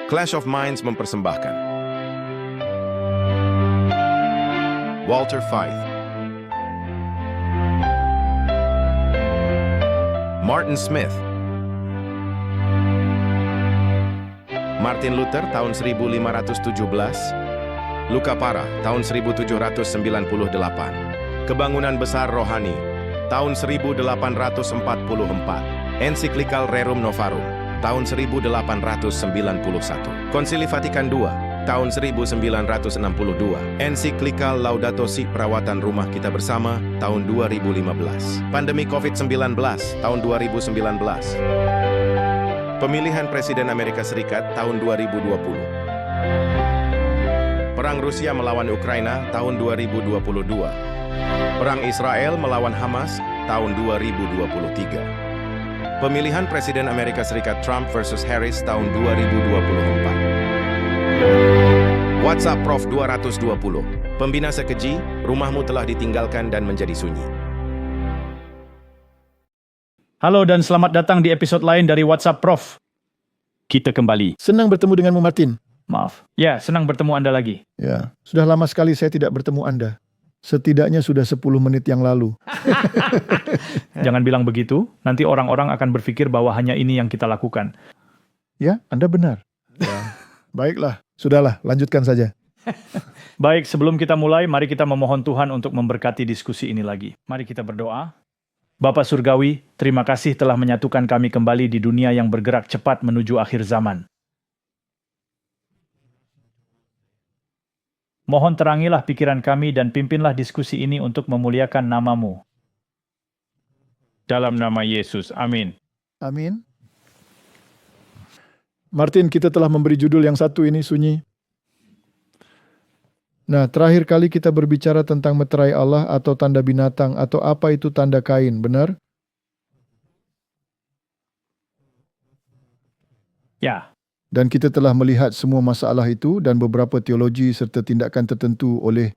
Clash of Minds mempersembahkan Walter Fythe, Martin Smith, Martin Luther tahun 1517, Luca Parra tahun 1798, Kebangunan Besar Rohani tahun 1844, Ensiklikal Rerum Novarum tahun 1891, Konsili Vatikan II tahun 1962, Ensiklikal Laudato Si Perawatan Rumah Kita Bersama tahun 2015, Pandemi COVID-19 tahun 2019, Pemilihan Presiden Amerika Serikat tahun 2020, Perang Rusia melawan Ukraina tahun 2022, Perang Israel melawan Hamas tahun 2023, Pemilihan Presiden Amerika Serikat Trump versus Harris tahun 2024. WhatsApp Prof 220. Pembinasa keji, rumahmu telah ditinggalkan dan menjadi sunyi. Halo dan selamat datang di episode lain dari WhatsApp Prof. Kita kembali. Senang bertemu denganmu, Martin. Maaf. Ya, senang bertemu Anda lagi. Ya, sudah lama sekali saya tidak bertemu Anda. Setidaknya sudah 10 menit yang lalu. Jangan bilang begitu, nanti orang-orang akan berpikir bahwa hanya ini yang kita lakukan. Ya, Anda benar. Ya. Baiklah, sudahlah, lanjutkan saja. Baik, sebelum kita mulai, mari kita memohon Tuhan untuk memberkati diskusi ini lagi. Mari kita berdoa. Bapa Surgawi, terima kasih telah menyatukan kami kembali di dunia yang bergerak cepat menuju akhir zaman. Mohon terangilah pikiran kami dan pimpinlah diskusi ini untuk memuliakan nama-Mu. Dalam nama Yesus, amin. Amin. Martin, kita telah memberi judul yang satu ini, sunyi. Nah, terakhir kali kita berbicara tentang meterai Allah atau tanda binatang atau apa itu tanda Kain, benar? Ya. Dan kita telah melihat semua masalah itu dan beberapa teologi serta tindakan tertentu oleh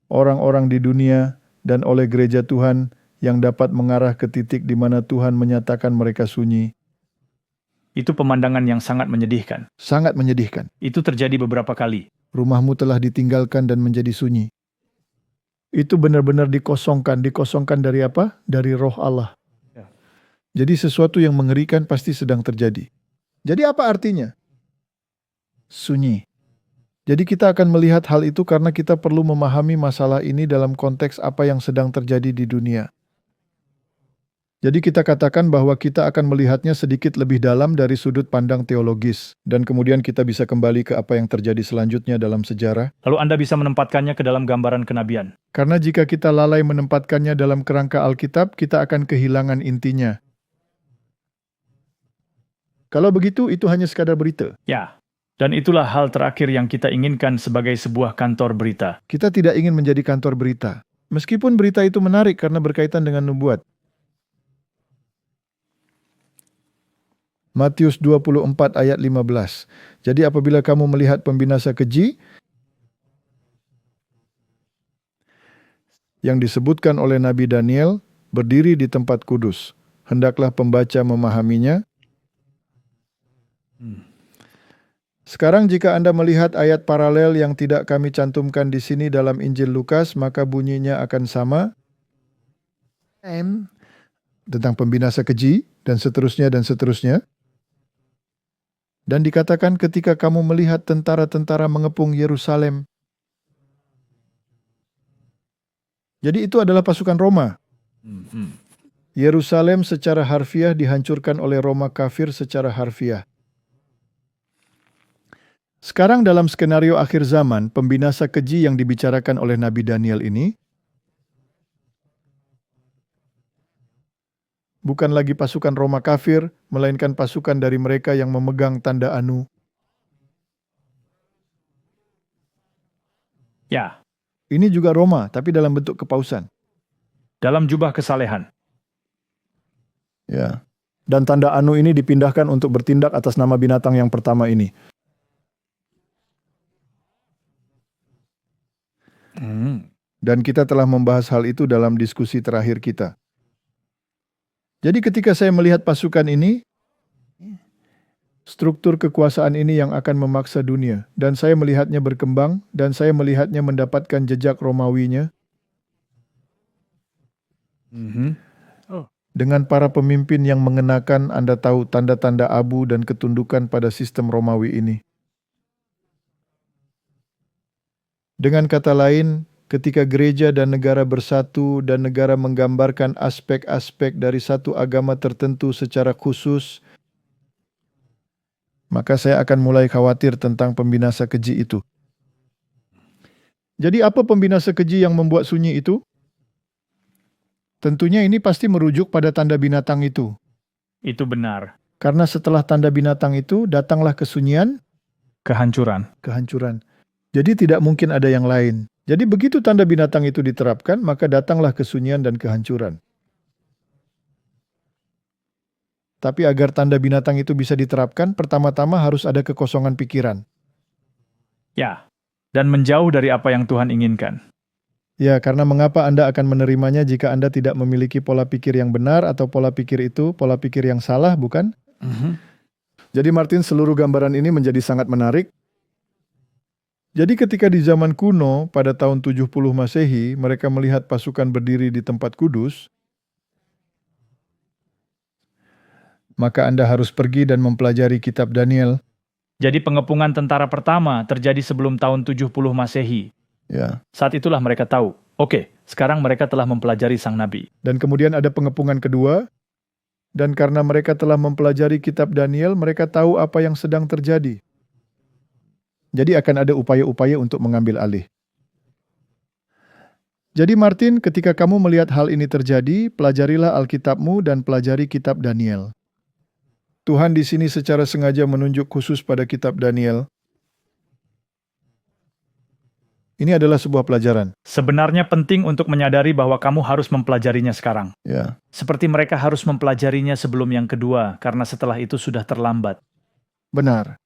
orang-orang di dunia dan oleh gereja Tuhan yang dapat mengarah ke titik di mana Tuhan menyatakan mereka sunyi. Itu pemandangan yang sangat menyedihkan. Sangat menyedihkan. Itu terjadi beberapa kali. Rumahmu telah ditinggalkan dan menjadi sunyi. Itu benar-benar dikosongkan. Dikosongkan dari apa? Dari roh Allah. Jadi sesuatu yang mengerikan pasti sedang terjadi. Jadi apa artinya? Sunyi. Jadi kita akan melihat hal itu karena kita perlu memahami masalah ini dalam konteks apa yang sedang terjadi di dunia. Jadi kita katakan bahwa kita akan melihatnya sedikit lebih dalam dari sudut pandang teologis. Dan kemudian kita bisa kembali ke apa yang terjadi selanjutnya dalam sejarah. Lalu Anda bisa menempatkannya ke dalam gambaran kenabian. Karena jika kita lalai menempatkannya dalam kerangka Alkitab, kita akan kehilangan intinya. Kalau begitu, itu hanya sekadar berita. Ya, dan itulah hal terakhir yang kita inginkan sebagai sebuah kantor berita. Kita tidak ingin menjadi kantor berita. Meskipun berita itu menarik karena berkaitan dengan nubuat. Matius 24 ayat 15. Jadi apabila kamu melihat pembinasa keji yang disebutkan oleh Nabi Daniel berdiri di tempat kudus, hendaklah pembaca memahaminya. Sekarang jika Anda melihat ayat paralel yang tidak kami cantumkan di sini dalam Injil Lukas, maka bunyinya akan sama. Tentang pembinasa keji, dan seterusnya, dan seterusnya. Dan dikatakan ketika kamu melihat tentara-tentara mengepung Yerusalem. Jadi itu adalah pasukan Roma. Yerusalem secara harfiah dihancurkan oleh Roma kafir secara harfiah. Sekarang dalam skenario akhir zaman, pembinasa keji yang dibicarakan oleh Nabi Daniel ini bukan lagi pasukan Roma kafir, melainkan pasukan dari mereka yang memegang tanda anu. Ya. Ini juga Roma, tapi dalam bentuk kepausan. Dalam jubah kesalehan. Ya. Dan tanda anu ini dipindahkan untuk bertindak atas nama binatang yang pertama ini. Dan kita telah membahas hal itu dalam diskusi terakhir kita. Jadi ketika saya melihat pasukan ini, struktur kekuasaan ini yang akan memaksa dunia, dan saya melihatnya berkembang, dan saya melihatnya mendapatkan jejak Romawinya, dengan para pemimpin yang mengenakan, Anda tahu, tanda-tanda abu dan ketundukan pada sistem Romawi ini. Dengan kata lain, ketika gereja dan negara bersatu dan negara menggambarkan aspek-aspek dari satu agama tertentu secara khusus, maka saya akan mulai khawatir tentang pembinasa keji itu. Jadi apa pembinasa keji yang membuat sunyi itu? Tentunya ini pasti merujuk pada tanda binatang itu. Itu benar. Karena setelah tanda binatang itu, datanglah kesunyian, Kehancuran. Jadi tidak mungkin ada yang lain. Jadi begitu tanda binatang itu diterapkan, maka datanglah kesunyian dan kehancuran. Tapi agar tanda binatang itu bisa diterapkan, pertama-tama harus ada kekosongan pikiran. Ya, dan menjauh dari apa yang Tuhan inginkan. Ya, karena mengapa Anda akan menerimanya jika Anda tidak memiliki pola pikir yang benar atau pola pikir itu pola pikir yang salah, bukan? Jadi Martin, seluruh gambaran ini menjadi sangat menarik. Jadi ketika di zaman kuno, pada tahun 70 Masehi, mereka melihat pasukan berdiri di tempat kudus, maka Anda harus pergi dan mempelajari kitab Daniel. Jadi pengepungan tentara pertama terjadi sebelum tahun 70 Masehi. Ya. Saat itulah mereka tahu, oke, sekarang mereka telah mempelajari sang nabi. Dan kemudian ada pengepungan kedua, dan karena mereka telah mempelajari kitab Daniel, mereka tahu apa yang sedang terjadi. Jadi akan ada upaya-upaya untuk mengambil alih. Jadi Martin, ketika kamu melihat hal ini terjadi, pelajarilah Alkitabmu dan pelajari kitab Daniel. Tuhan di sini secara sengaja menunjuk khusus pada kitab Daniel. Ini adalah sebuah pelajaran. Sebenarnya penting untuk menyadari bahwa kamu harus mempelajarinya sekarang. Ya. Seperti mereka harus mempelajarinya sebelum yang kedua, karena setelah itu sudah terlambat. Benar.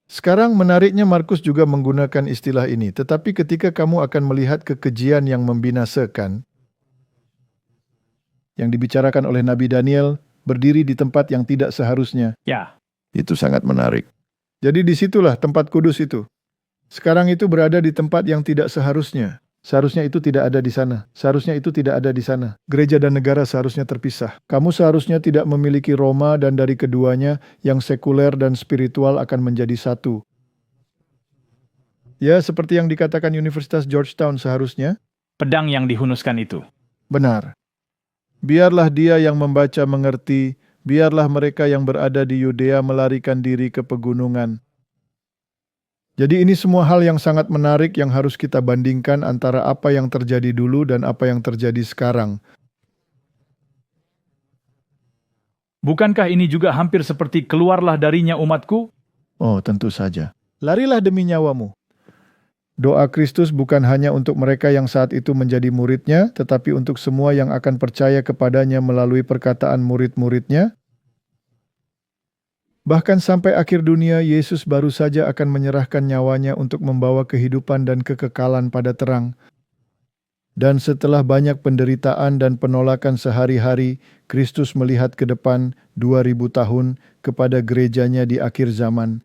Sekarang menariknya Markus juga menggunakan istilah ini, tetapi ketika kamu akan melihat kekejian yang membinasakan, yang dibicarakan oleh Nabi Daniel, berdiri di tempat yang tidak seharusnya. Ya. Itu sangat menarik. Jadi disitulah tempat kudus itu. Sekarang itu berada di tempat yang tidak seharusnya. Seharusnya itu tidak ada di sana. Seharusnya itu tidak ada di sana. Gereja dan negara seharusnya terpisah. Kamu seharusnya tidak memiliki Roma dan dari keduanya yang sekuler dan spiritual akan menjadi satu. Ya, seperti yang dikatakan Universitas Georgetown seharusnya. Pedang yang dihunuskan itu. Benar. Biarlah dia yang membaca mengerti, biarlah mereka yang berada di Yudea melarikan diri ke pegunungan. Jadi ini semua hal yang sangat menarik yang harus kita bandingkan antara apa yang terjadi dulu dan apa yang terjadi sekarang. Bukankah ini juga hampir seperti keluarlah darinya umatku? Oh, tentu saja. Larilah demi nyawamu. Doa Kristus bukan hanya untuk mereka yang saat itu menjadi muridnya, tetapi untuk semua yang akan percaya kepadanya melalui perkataan murid-muridnya. Bahkan sampai akhir dunia, Yesus baru saja akan menyerahkan nyawanya untuk membawa kehidupan dan kekekalan pada terang. Dan setelah banyak penderitaan dan penolakan sehari-hari, Kristus melihat ke depan 2000 tahun kepada gerejanya di akhir zaman.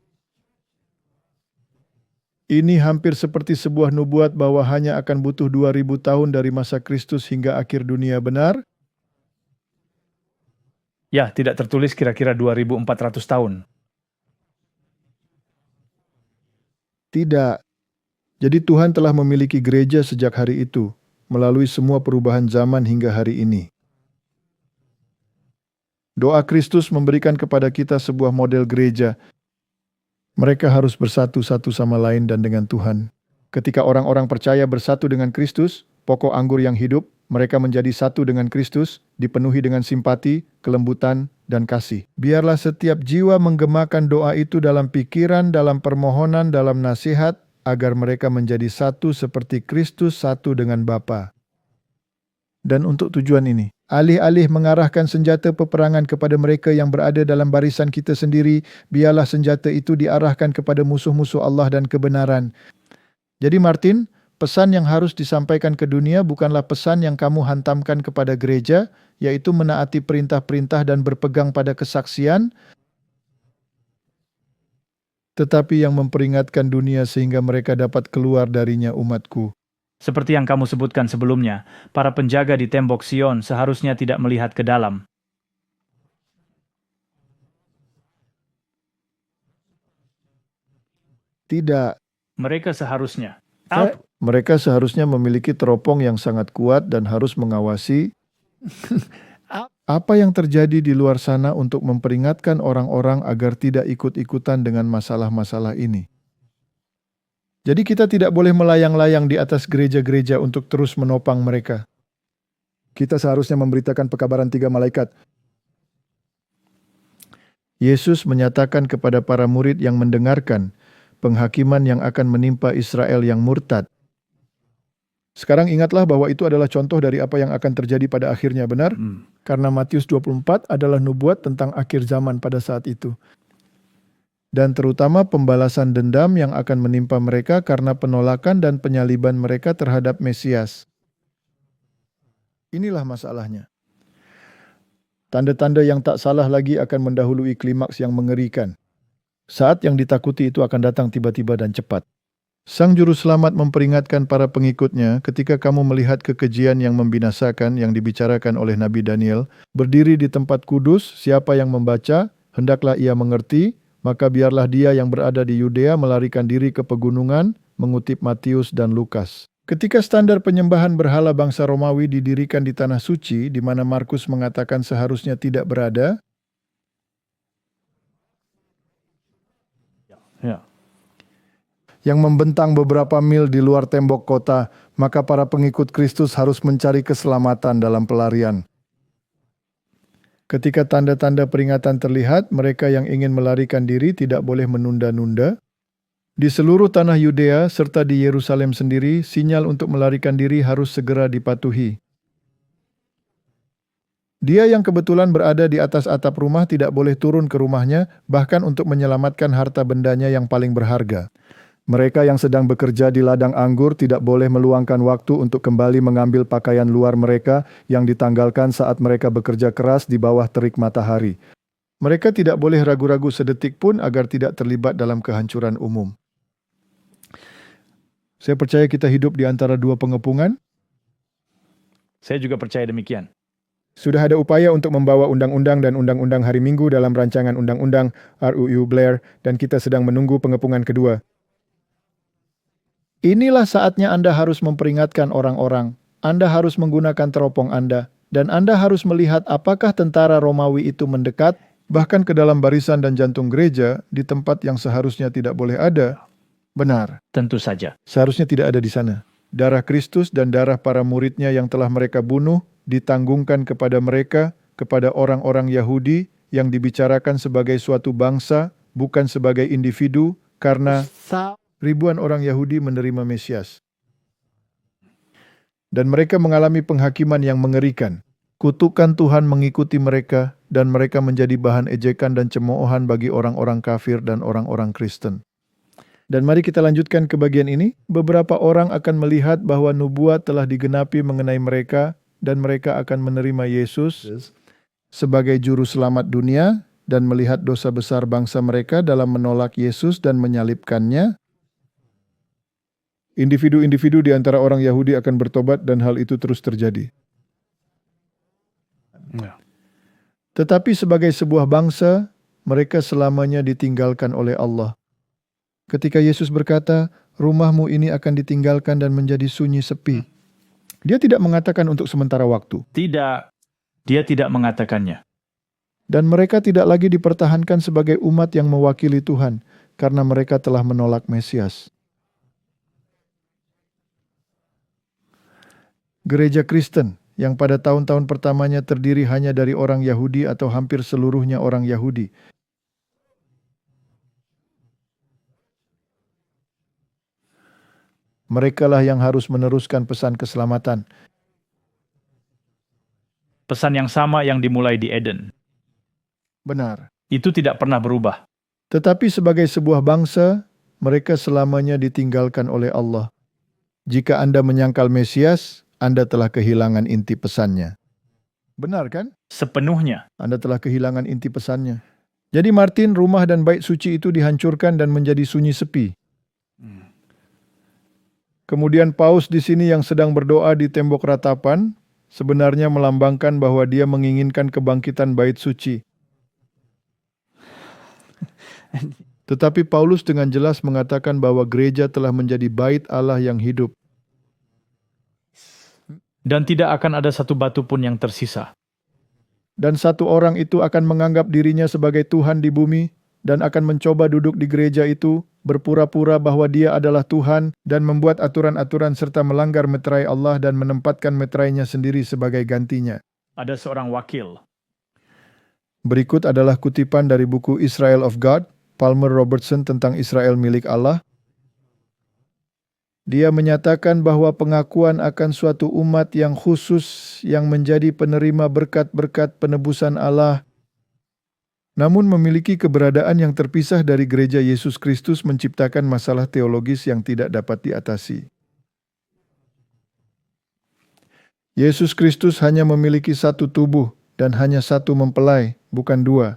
Ini hampir seperti sebuah nubuat bahwa hanya akan butuh 2000 tahun dari masa Kristus hingga akhir dunia, benar? Ya, tidak tertulis kira-kira 2400 tahun. Tidak. Jadi Tuhan telah memiliki gereja sejak hari itu, melalui semua perubahan zaman hingga hari ini. Doa Kristus memberikan kepada kita sebuah model gereja. Mereka harus bersatu satu sama lain dan dengan Tuhan. Ketika orang-orang percaya bersatu dengan Kristus, pokok anggur yang hidup, mereka menjadi satu dengan Kristus, dipenuhi dengan simpati, kelembutan, dan kasih. Biarlah setiap jiwa menggemakan doa itu dalam pikiran, dalam permohonan, dalam nasihat, agar mereka menjadi satu seperti Kristus satu dengan Bapa. Dan untuk tujuan ini, alih-alih mengarahkan senjata peperangan kepada mereka yang berada dalam barisan kita sendiri, biarlah senjata itu diarahkan kepada musuh-musuh Allah dan kebenaran. Jadi Martin, Pesan yang harus disampaikan ke dunia bukanlah pesan yang kamu hantamkan kepada gereja, yaitu menaati perintah-perintah dan berpegang pada kesaksian, tetapi yang memperingatkan dunia sehingga mereka dapat keluar darinya, umatku. Seperti yang kamu sebutkan sebelumnya, para penjaga di tembok Sion seharusnya tidak melihat ke dalam. Tidak. Mereka seharusnya. Mereka seharusnya memiliki teropong yang sangat kuat dan harus mengawasi apa yang terjadi di luar sana untuk memperingatkan orang-orang agar tidak ikut-ikutan dengan masalah-masalah ini. Jadi kita tidak boleh melayang-layang di atas gereja-gereja untuk terus menopang mereka. Kita seharusnya memberitakan pekabaran 3 malaikat. Yesus menyatakan kepada para murid yang mendengarkan penghakiman yang akan menimpa Israel yang murtad. Sekarang ingatlah bahwa itu adalah contoh dari apa yang akan terjadi pada akhirnya, benar? Karena Matius 24 adalah nubuat tentang akhir zaman pada saat itu. Dan terutama pembalasan dendam yang akan menimpa mereka karena penolakan dan penyaliban mereka terhadap Mesias. Inilah masalahnya. Tanda-tanda yang tak salah lagi akan mendahului klimaks yang mengerikan. Saat yang ditakuti itu akan datang tiba-tiba dan cepat. Sang Juru Selamat memperingatkan para pengikutnya ketika kamu melihat kekejian yang membinasakan yang dibicarakan oleh Nabi Daniel, berdiri di tempat kudus, siapa yang membaca, hendaklah ia mengerti, maka biarlah dia yang berada di Yudea melarikan diri ke pegunungan, mengutip Matius dan Lukas. Ketika standar penyembahan berhala bangsa Romawi didirikan di Tanah Suci, di mana Markus mengatakan seharusnya tidak berada, yang membentang beberapa mil di luar tembok kota, maka para pengikut Kristus harus mencari keselamatan dalam pelarian. Ketika tanda-tanda peringatan terlihat, mereka yang ingin melarikan diri tidak boleh menunda-nunda. Di seluruh tanah Yudea serta di Yerusalem sendiri, sinyal untuk melarikan diri harus segera dipatuhi. Dia yang kebetulan berada di atas atap rumah tidak boleh turun ke rumahnya, bahkan untuk menyelamatkan harta bendanya yang paling berharga. Mereka yang sedang bekerja di ladang anggur tidak boleh meluangkan waktu untuk kembali mengambil pakaian luar mereka yang ditanggalkan saat mereka bekerja keras di bawah terik matahari. Mereka tidak boleh ragu-ragu sedetik pun agar tidak terlibat dalam kehancuran umum. Saya percaya kita hidup di antara 2 pengepungan. Saya juga percaya demikian. Sudah ada upaya untuk membawa undang-undang dan undang-undang hari Minggu dalam rancangan undang-undang RUU Blair dan kita sedang menunggu pengepungan kedua. Inilah saatnya Anda harus memperingatkan orang-orang. Anda harus menggunakan teropong Anda. Dan Anda harus melihat apakah tentara Romawi itu mendekat, bahkan ke dalam barisan dan jantung gereja, di tempat yang seharusnya tidak boleh ada. Benar. Tentu saja. Seharusnya tidak ada di sana. Darah Kristus dan darah para muridnya yang telah mereka bunuh, ditanggungkan kepada mereka, kepada orang-orang Yahudi, yang dibicarakan sebagai suatu bangsa, bukan sebagai individu, karena ribuan orang Yahudi menerima Mesias. Dan mereka mengalami penghakiman yang mengerikan. Kutukan Tuhan mengikuti mereka, dan mereka menjadi bahan ejekan dan cemoohan bagi orang-orang kafir dan orang-orang Kristen. Dan mari kita lanjutkan ke bagian ini. Beberapa orang akan melihat bahwa nubuat telah digenapi mengenai mereka, dan mereka akan menerima Yesus sebagai juru selamat dunia, dan melihat dosa besar bangsa mereka dalam menolak Yesus dan menyalibkannya. Individu-individu di antara orang Yahudi akan bertobat dan hal itu terus terjadi. Tetapi sebagai sebuah bangsa, mereka selamanya ditinggalkan oleh Allah. Ketika Yesus berkata, rumahmu ini akan ditinggalkan dan menjadi sunyi sepi. Dia tidak mengatakan untuk sementara waktu. Tidak, dia tidak mengatakannya. Dan mereka tidak lagi dipertahankan sebagai umat yang mewakili Tuhan, karena mereka telah menolak Mesias. Gereja Kristen yang pada tahun-tahun pertamanya terdiri hanya dari orang Yahudi atau hampir seluruhnya orang Yahudi. Merekalah yang harus meneruskan pesan keselamatan. Pesan yang sama yang dimulai di Eden. Benar. Itu tidak pernah berubah. Tetapi sebagai sebuah bangsa, mereka selamanya ditinggalkan oleh Allah. Jika Anda menyangkal Mesias, Anda telah kehilangan inti pesannya. Benar kan? Sepenuhnya. Anda telah kehilangan inti pesannya. Jadi Martin, rumah dan bait suci itu dihancurkan dan menjadi sunyi sepi. Kemudian paus di sini yang sedang berdoa di tembok ratapan, sebenarnya melambangkan bahwa dia menginginkan kebangkitan bait suci. Tetapi Paulus dengan jelas mengatakan bahwa gereja telah menjadi bait Allah yang hidup. Dan tidak akan ada satu batu pun yang tersisa. Dan satu orang itu akan menganggap dirinya sebagai Tuhan di bumi dan akan mencoba duduk di gereja itu, berpura-pura bahwa dia adalah Tuhan dan membuat aturan-aturan serta melanggar meterai Allah dan menempatkan meterainya sendiri sebagai gantinya. Ada seorang wakil. Berikut adalah kutipan dari buku Israel of God, Palmer Robertson tentang Israel milik Allah. Dia menyatakan bahwa pengakuan akan suatu umat yang khusus yang menjadi penerima berkat-berkat penebusan Allah, namun memiliki keberadaan yang terpisah dari gereja Yesus Kristus menciptakan masalah teologis yang tidak dapat diatasi. Yesus Kristus hanya memiliki satu tubuh dan hanya satu mempelai, bukan dua.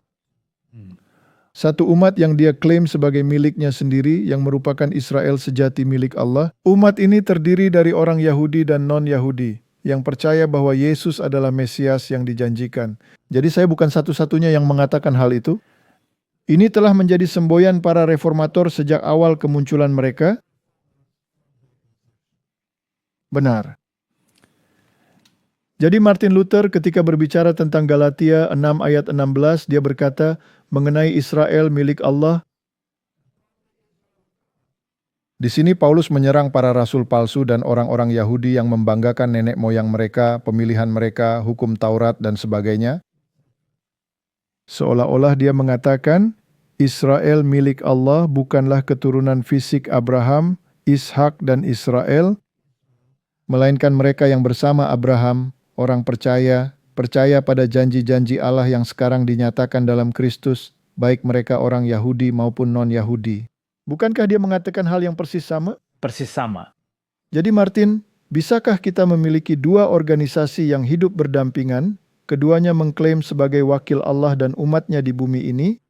Satu umat yang dia klaim sebagai miliknya sendiri yang merupakan Israel sejati milik Allah. Umat ini terdiri dari orang Yahudi dan non-Yahudi yang percaya bahwa Yesus adalah Mesias yang dijanjikan. Jadi saya bukan satu-satunya yang mengatakan hal itu. Ini telah menjadi semboyan para reformator sejak awal kemunculan mereka. Benar. Jadi Martin Luther ketika berbicara tentang Galatia 6 ayat 16, dia berkata mengenai Israel milik Allah. Di sini Paulus menyerang para rasul palsu dan orang-orang Yahudi yang membanggakan nenek moyang mereka, pemilihan mereka, hukum Taurat dan sebagainya. Seolah-olah dia mengatakan Israel milik Allah bukanlah keturunan fisik Abraham, Ishak dan Israel, melainkan mereka yang bersama Abraham, orang percaya pada janji-janji Allah yang sekarang dinyatakan dalam Kristus, baik mereka orang Yahudi maupun non-Yahudi. Bukankah dia mengatakan hal yang persis sama? Persis sama. Jadi Martin, bisakah kita memiliki dua organisasi yang hidup berdampingan, keduanya mengklaim sebagai wakil Allah dan umatnya di bumi ini?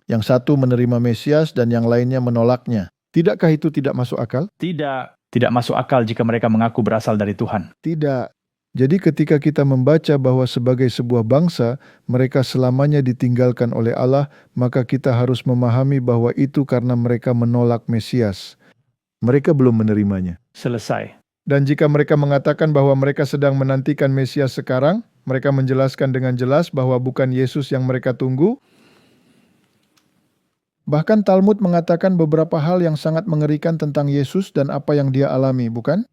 Yang satu menerima Mesias dan yang lainnya menolaknya. Tidakkah itu tidak masuk akal? Tidak masuk akal jika mereka mengaku berasal dari Tuhan. Tidak. Jadi ketika kita membaca bahwa sebagai sebuah bangsa, mereka selamanya ditinggalkan oleh Allah, maka kita harus memahami bahwa itu karena mereka menolak Mesias. Mereka belum menerimanya. Selesai. Dan jika mereka mengatakan bahwa mereka sedang menantikan Mesias sekarang, mereka menjelaskan dengan jelas bahwa bukan Yesus yang mereka tunggu. Bahkan Talmud mengatakan beberapa hal yang sangat mengerikan tentang Yesus dan apa yang dia alami, bukan?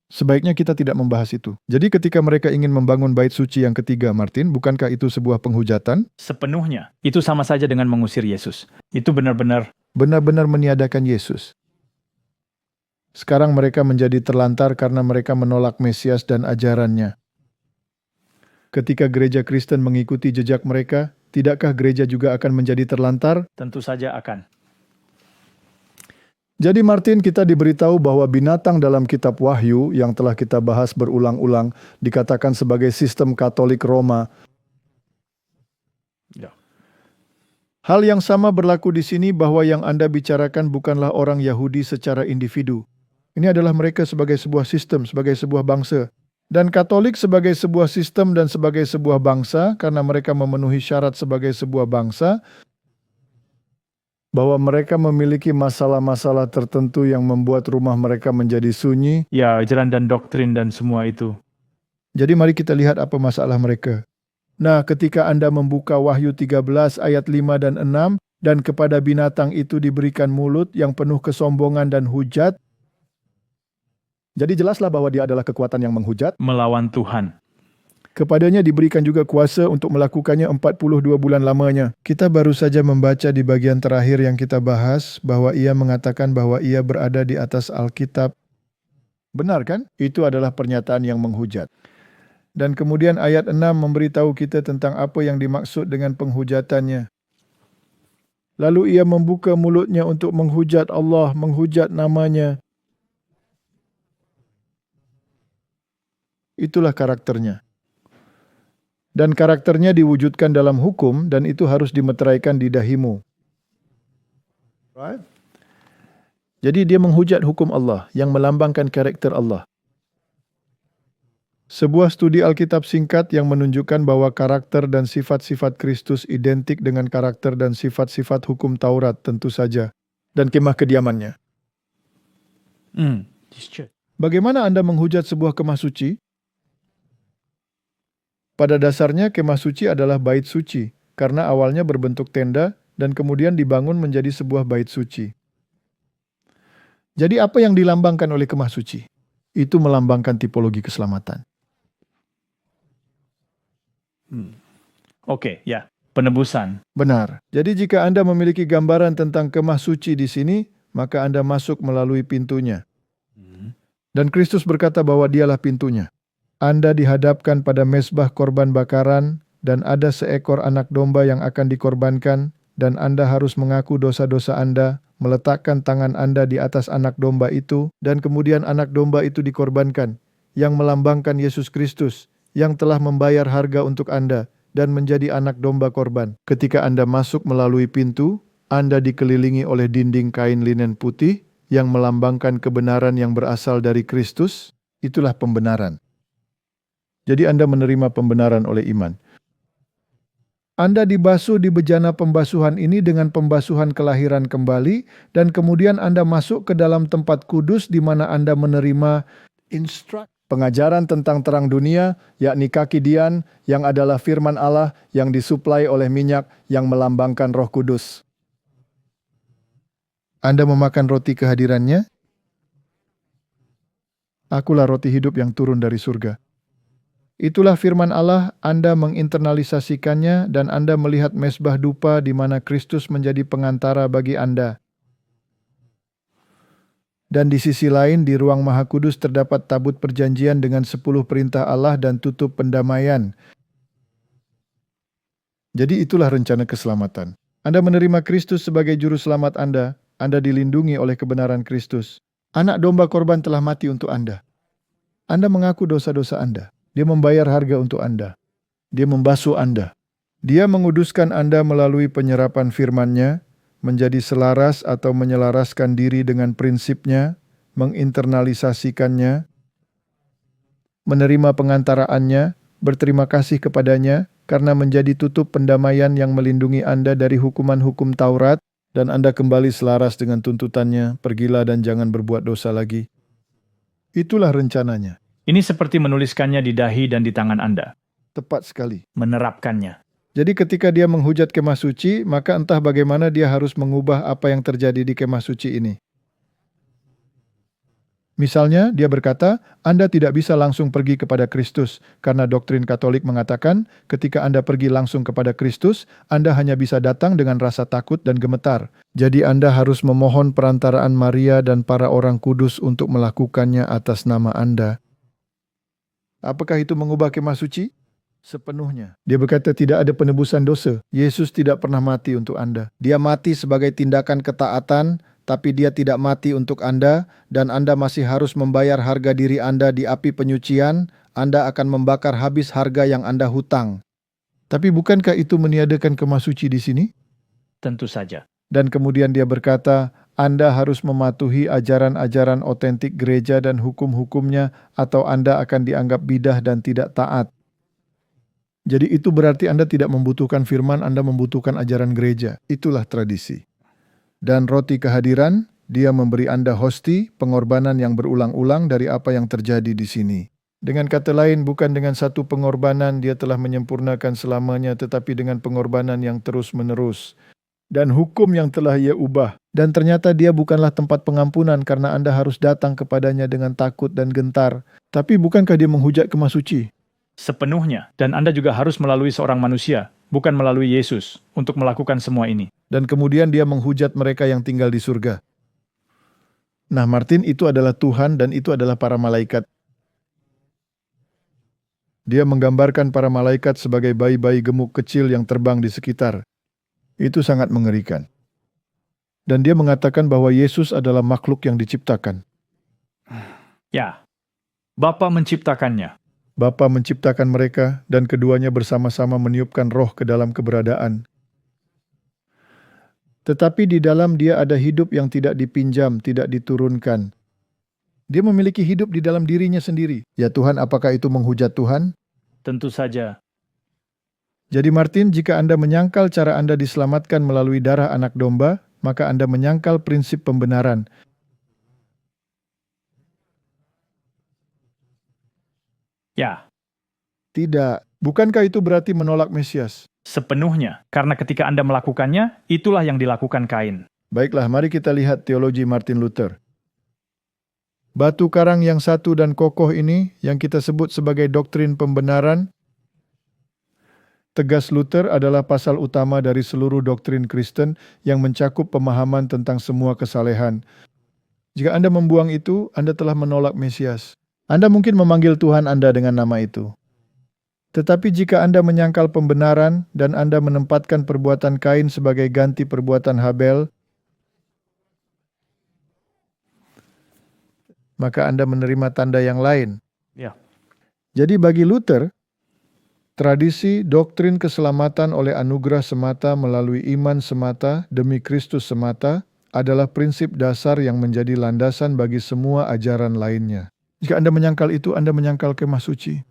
Sebaiknya kita tidak membahas itu. Jadi ketika mereka ingin membangun bait suci yang ketiga, Martin, bukankah itu sebuah penghujatan? Sepenuhnya. Itu sama saja dengan mengusir Yesus. Itu benar-benar meniadakan Yesus. Sekarang mereka menjadi terlantar karena mereka menolak Mesias dan ajarannya. Ketika gereja Kristen mengikuti jejak mereka, tidakkah gereja juga akan menjadi terlantar? tentu saja akan. Jadi Martin, kita diberitahu bahwa binatang dalam kitab Wahyu yang telah kita bahas berulang-ulang dikatakan sebagai sistem Katolik Roma. Ya. Hal yang sama berlaku di sini bahwa yang Anda bicarakan bukanlah orang Yahudi secara individu. Ini adalah mereka sebagai sebuah sistem, sebagai sebuah bangsa. Dan Katolik sebagai sebuah sistem dan sebagai sebuah bangsa, karena mereka memenuhi syarat sebagai sebuah bangsa, bahwa mereka memiliki masalah-masalah tertentu yang membuat rumah mereka menjadi sunyi. Ya, ajaran dan doktrin dan semua itu. Jadi mari kita lihat apa masalah mereka. Nah, ketika Anda membuka Wahyu 13 ayat 5 dan 6, dan kepada binatang itu diberikan mulut yang penuh kesombongan dan hujat. Jadi jelaslah bahwa dia adalah kekuatan yang menghujat. Melawan Tuhan. Kepadanya diberikan juga kuasa untuk melakukannya 42 bulan lamanya. Kita baru saja membaca di bagian terakhir yang kita bahas, bahwa ia mengatakan bahwa ia berada di atas Alkitab. Benar kan? Itu adalah pernyataan yang menghujat. Dan kemudian ayat 6 memberitahu kita tentang apa yang dimaksud dengan penghujatannya. Lalu ia membuka mulutnya untuk menghujat Allah, menghujat namanya. Itulah karakternya. Dan karakternya diwujudkan dalam hukum dan itu harus dimeteraikan di dahimu. Right? Jadi dia menghujat hukum Allah yang melambangkan karakter Allah. Sebuah studi Alkitab singkat yang menunjukkan bahwa karakter dan sifat-sifat Kristus identik dengan karakter dan sifat-sifat hukum Taurat tentu saja, dan kemah kediamannya. Bagaimana Anda menghujat sebuah kemah suci? Pada dasarnya kemah suci adalah bait suci, karena awalnya berbentuk tenda dan kemudian dibangun menjadi sebuah bait suci. Jadi apa yang dilambangkan oleh kemah suci? Itu melambangkan tipologi keselamatan. Oke, ya. Penebusan. Benar. Jadi jika Anda memiliki gambaran tentang kemah suci di sini, maka Anda masuk melalui pintunya. Dan Kristus berkata bahwa dialah pintunya. Anda dihadapkan pada mezbah korban bakaran, dan ada seekor anak domba yang akan dikorbankan, dan Anda harus mengaku dosa-dosa Anda, meletakkan tangan Anda di atas anak domba itu, dan kemudian anak domba itu dikorbankan, yang melambangkan Yesus Kristus, yang telah membayar harga untuk Anda, dan menjadi anak domba korban. Ketika Anda masuk melalui pintu, Anda dikelilingi oleh dinding kain linen putih, yang melambangkan kebenaran yang berasal dari Kristus. Itulah pembenaran. Jadi Anda menerima pembenaran oleh iman. Anda dibasuh di bejana pembasuhan ini dengan pembasuhan kelahiran kembali, dan kemudian Anda masuk ke dalam tempat kudus di mana Anda menerima pengajaran tentang terang dunia, yakni kaki Dian, yang adalah firman Allah yang disuplai oleh minyak yang melambangkan Roh Kudus. Anda memakan roti kehadirannya? Akulah roti hidup yang turun dari surga. Itulah firman Allah, Anda menginternalisasikannya dan Anda melihat mezbah dupa di mana Kristus menjadi pengantara bagi Anda. Dan di sisi lain, di ruang Maha Kudus terdapat tabut perjanjian dengan 10 perintah Allah dan tutup pendamaian. Jadi itulah rencana keselamatan. Anda menerima Kristus sebagai juru selamat Anda dilindungi oleh kebenaran Kristus. Anak domba korban telah mati untuk Anda. Anda mengaku dosa-dosa Anda. Dia membayar harga untuk Anda. Dia membasuh Anda. Dia menguduskan Anda melalui penyerapan firman-Nya, menjadi selaras atau menyelaraskan diri dengan prinsipnya, menginternalisasikannya, menerima pengantaraannya, berterima kasih kepadanya, karena menjadi tutup pendamaian yang melindungi Anda dari hukuman hukum Taurat, dan Anda kembali selaras dengan tuntutannya, pergilah dan jangan berbuat dosa lagi. Itulah rencananya. Ini seperti menuliskannya di dahi dan di tangan Anda. Tepat sekali. Menerapkannya. Jadi ketika dia menghujat kemah suci, maka entah bagaimana dia harus mengubah apa yang terjadi di kemah suci ini. Misalnya, dia berkata, Anda tidak bisa langsung pergi kepada Kristus, karena doktrin Katolik mengatakan, ketika Anda pergi langsung kepada Kristus, Anda hanya bisa datang dengan rasa takut dan gemetar. Jadi Anda harus memohon perantaraan Maria dan para orang kudus untuk melakukannya atas nama Anda. Apakah itu mengubah kemah suci? Sepenuhnya. Dia berkata tidak ada penebusan dosa. Yesus tidak pernah mati untuk Anda. Dia mati sebagai tindakan ketaatan, tapi dia tidak mati untuk Anda, dan Anda masih harus membayar harga diri Anda di api penyucian. Anda akan membakar habis harga yang Anda hutang. Tapi bukankah itu meniadakan kemah suci di sini? Tentu saja. Dan kemudian dia berkata, Anda harus mematuhi ajaran-ajaran otentik gereja dan hukum-hukumnya, atau Anda akan dianggap bidah dan tidak taat. Jadi itu berarti Anda tidak membutuhkan firman, Anda membutuhkan ajaran gereja. Itulah tradisi. Dan roti kehadiran, dia memberi Anda hosti, pengorbanan yang berulang-ulang dari apa yang terjadi di sini. Dengan kata lain, bukan dengan satu pengorbanan dia telah menyempurnakan selamanya, tetapi dengan pengorbanan yang terus-menerus. Dan hukum yang telah ia ubah. Dan ternyata dia bukanlah tempat pengampunan karena Anda harus datang kepadanya dengan takut dan gentar. Tapi bukankah dia menghujat kemah suci? Sepenuhnya. Dan Anda juga harus melalui seorang manusia, bukan melalui Yesus, untuk melakukan semua ini. Dan kemudian dia menghujat mereka yang tinggal di surga. Nah, Martin, itu adalah Tuhan dan itu adalah para malaikat. Dia menggambarkan para malaikat sebagai bayi-bayi gemuk kecil yang terbang di sekitar. Itu sangat mengerikan. Dan dia mengatakan bahwa Yesus adalah makhluk yang diciptakan. Ya, Bapa menciptakannya. Bapa menciptakan mereka dan keduanya bersama-sama meniupkan roh ke dalam keberadaan. Tetapi di dalam dia ada hidup yang tidak dipinjam, tidak diturunkan. Dia memiliki hidup di dalam dirinya sendiri. Ya Tuhan, apakah itu menghujat Tuhan? Tentu saja. Jadi Martin, jika Anda menyangkal cara Anda diselamatkan melalui darah anak domba, maka Anda menyangkal prinsip pembenaran. Ya, Tidak. Bukankah itu berarti menolak Mesias? sepenuhnya. Karena ketika Anda melakukannya, itulah yang dilakukan Kain. Baiklah, mari kita lihat teologi Martin Luther. Batu karang yang satu dan kokoh ini, yang kita sebut sebagai doktrin pembenaran, tegas Luther adalah pasal utama dari seluruh doktrin Kristen yang mencakup pemahaman tentang semua kesalehan. Jika Anda membuang itu, Anda telah menolak Mesias. Anda mungkin memanggil Tuhan Anda dengan nama itu. Tetapi jika Anda menyangkal pembenaran dan Anda menempatkan perbuatan Kain sebagai ganti perbuatan Habel, maka Anda menerima tanda yang lain. Ya. Jadi bagi Luther, tradisi doktrin keselamatan oleh anugerah semata melalui iman semata demi Kristus semata adalah prinsip dasar yang menjadi landasan bagi semua ajaran lainnya. Jika Anda menyangkal itu, Anda menyangkal kemah suci.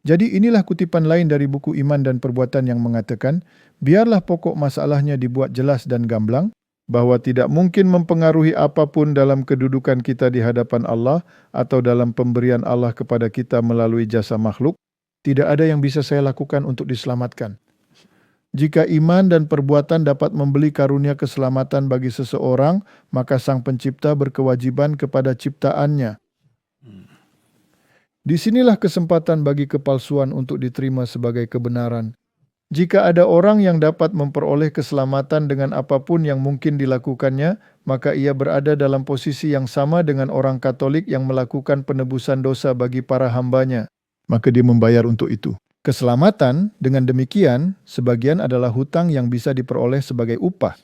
Jadi inilah kutipan lain dari buku Iman dan Perbuatan yang mengatakan, biarlah pokok masalahnya dibuat jelas dan gamblang, bahwa tidak mungkin mempengaruhi apapun dalam kedudukan kita di hadapan Allah atau dalam pemberian Allah kepada kita melalui jasa makhluk. Tidak ada yang bisa saya lakukan untuk diselamatkan. Jika iman dan perbuatan dapat membeli karunia keselamatan bagi seseorang, maka Sang Pencipta berkewajiban kepada ciptaannya. Disinilah kesempatan bagi kepalsuan untuk diterima sebagai kebenaran. Jika ada orang yang dapat memperoleh keselamatan dengan apapun yang mungkin dilakukannya, maka ia berada dalam posisi yang sama dengan orang Katolik yang melakukan penebusan dosa bagi para hambanya. Maka dia membayar untuk itu. Keselamatan, dengan demikian, sebagian adalah hutang yang bisa diperoleh sebagai upah.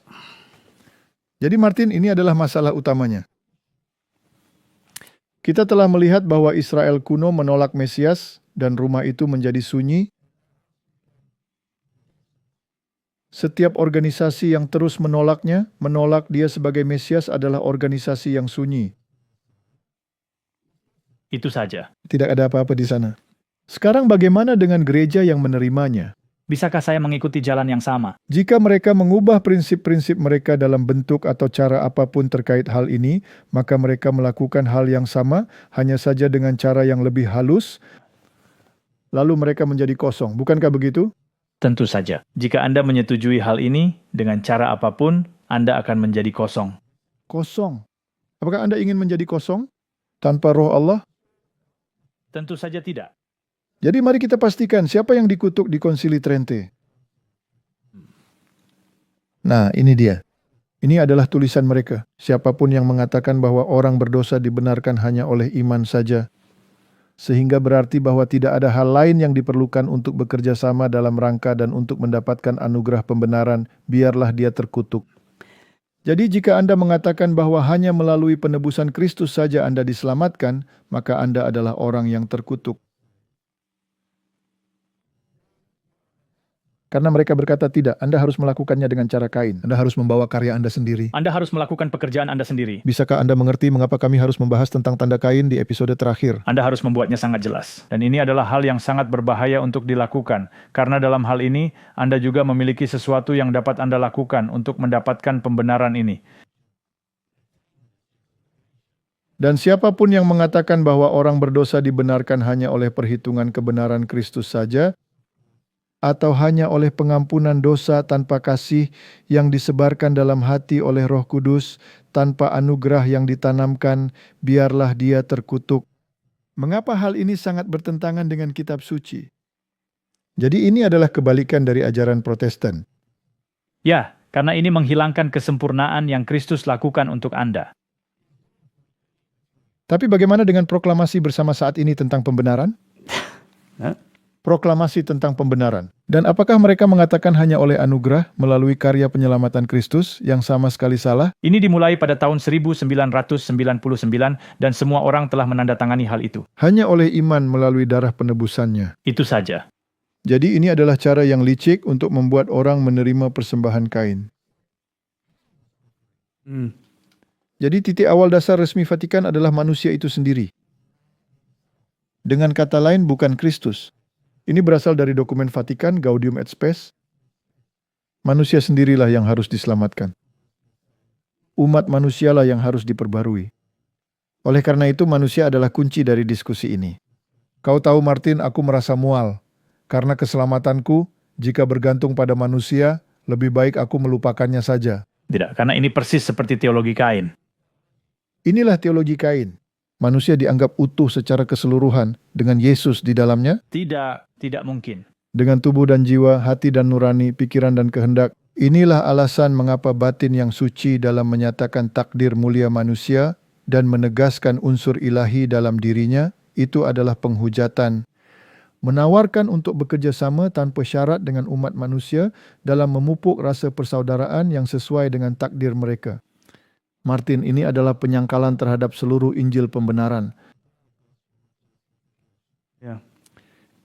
Jadi Martin, ini adalah masalah utamanya. Kita telah melihat bahwa Israel kuno menolak Mesias dan rumah itu menjadi sunyi. Setiap organisasi yang terus menolaknya, menolak dia sebagai Mesias adalah organisasi yang sunyi. Itu saja. Tidak ada apa-apa di sana. Sekarang bagaimana dengan gereja yang menerimanya? Bisakah saya mengikuti jalan yang sama? Jika mereka mengubah prinsip-prinsip mereka dalam bentuk atau cara apapun terkait hal ini, maka mereka melakukan hal yang sama, hanya saja dengan cara yang lebih halus, lalu mereka menjadi kosong. Bukankah begitu? Tentu saja. Jika Anda menyetujui hal ini, dengan cara apapun, Anda akan menjadi kosong. Kosong. Apakah Anda ingin menjadi kosong tanpa roh Allah? Tentu saja tidak. Jadi mari kita pastikan siapa yang dikutuk di Konsili Trente. Nah, ini dia. Ini adalah tulisan mereka. Siapapun yang mengatakan bahwa orang berdosa dibenarkan hanya oleh iman saja, sehingga berarti bahwa tidak ada hal lain yang diperlukan untuk bekerja sama dalam rangka dan untuk mendapatkan anugerah pembenaran, biarlah dia terkutuk. Jadi jika Anda mengatakan bahwa hanya melalui penebusan Kristus saja Anda diselamatkan, maka Anda adalah orang yang terkutuk. Karena mereka berkata tidak, Anda harus melakukannya dengan cara Kain. Anda harus membawa karya Anda sendiri. Anda harus melakukan pekerjaan Anda sendiri. Bisakah Anda mengerti mengapa kami harus membahas tentang tanda Kain di episode terakhir? Anda harus membuatnya sangat jelas. Dan ini adalah hal yang sangat berbahaya untuk dilakukan. Karena dalam hal ini, Anda juga memiliki sesuatu yang dapat Anda lakukan untuk mendapatkan pembenaran ini. Dan siapapun yang mengatakan bahwa orang berdosa dibenarkan hanya oleh perhitungan kebenaran Kristus saja, atau hanya oleh pengampunan dosa tanpa kasih yang disebarkan dalam hati oleh Roh Kudus, tanpa anugerah yang ditanamkan, biarlah dia terkutuk. Mengapa hal ini sangat bertentangan dengan kitab suci? Jadi ini adalah kebalikan dari ajaran Protestan. Ya, karena ini menghilangkan kesempurnaan yang Kristus lakukan untuk Anda. Tapi bagaimana dengan proklamasi bersama saat ini tentang pembenaran? proklamasi tentang pembenaran. Dan apakah mereka mengatakan hanya oleh anugerah melalui karya penyelamatan Kristus yang sama sekali salah? Ini dimulai pada tahun 1999 dan semua orang telah menandatangani hal itu. Hanya oleh iman melalui darah penebusannya. Itu saja. Jadi ini adalah cara yang licik untuk membuat orang menerima persembahan Kain. Jadi titik awal dasar resmi Vatikan adalah manusia itu sendiri. Dengan kata lain, bukan Kristus. Ini berasal dari dokumen Vatikan, Gaudium et Spes. Manusia sendirilah yang harus diselamatkan. Umat manusialah yang harus diperbarui. Oleh karena itu, manusia adalah kunci dari diskusi ini. Kau tahu, Martin, aku merasa mual. Karena keselamatanku, jika bergantung pada manusia, lebih baik aku melupakannya saja. Tidak, karena ini persis seperti teologi Kain. Inilah teologi Kain. Manusia dianggap utuh secara keseluruhan dengan Yesus di dalamnya, Tidak mungkin. dengan tubuh dan jiwa, hati dan nurani, pikiran dan kehendak. Inilah alasan mengapa batin yang suci dalam menyatakan takdir mulia manusia dan menegaskan unsur ilahi dalam dirinya, itu adalah penghujatan. Menawarkan untuk bekerja sama tanpa syarat dengan umat manusia dalam memupuk rasa persaudaraan yang sesuai dengan takdir mereka. Martin, ini adalah penyangkalan terhadap seluruh Injil pembenaran. Ya.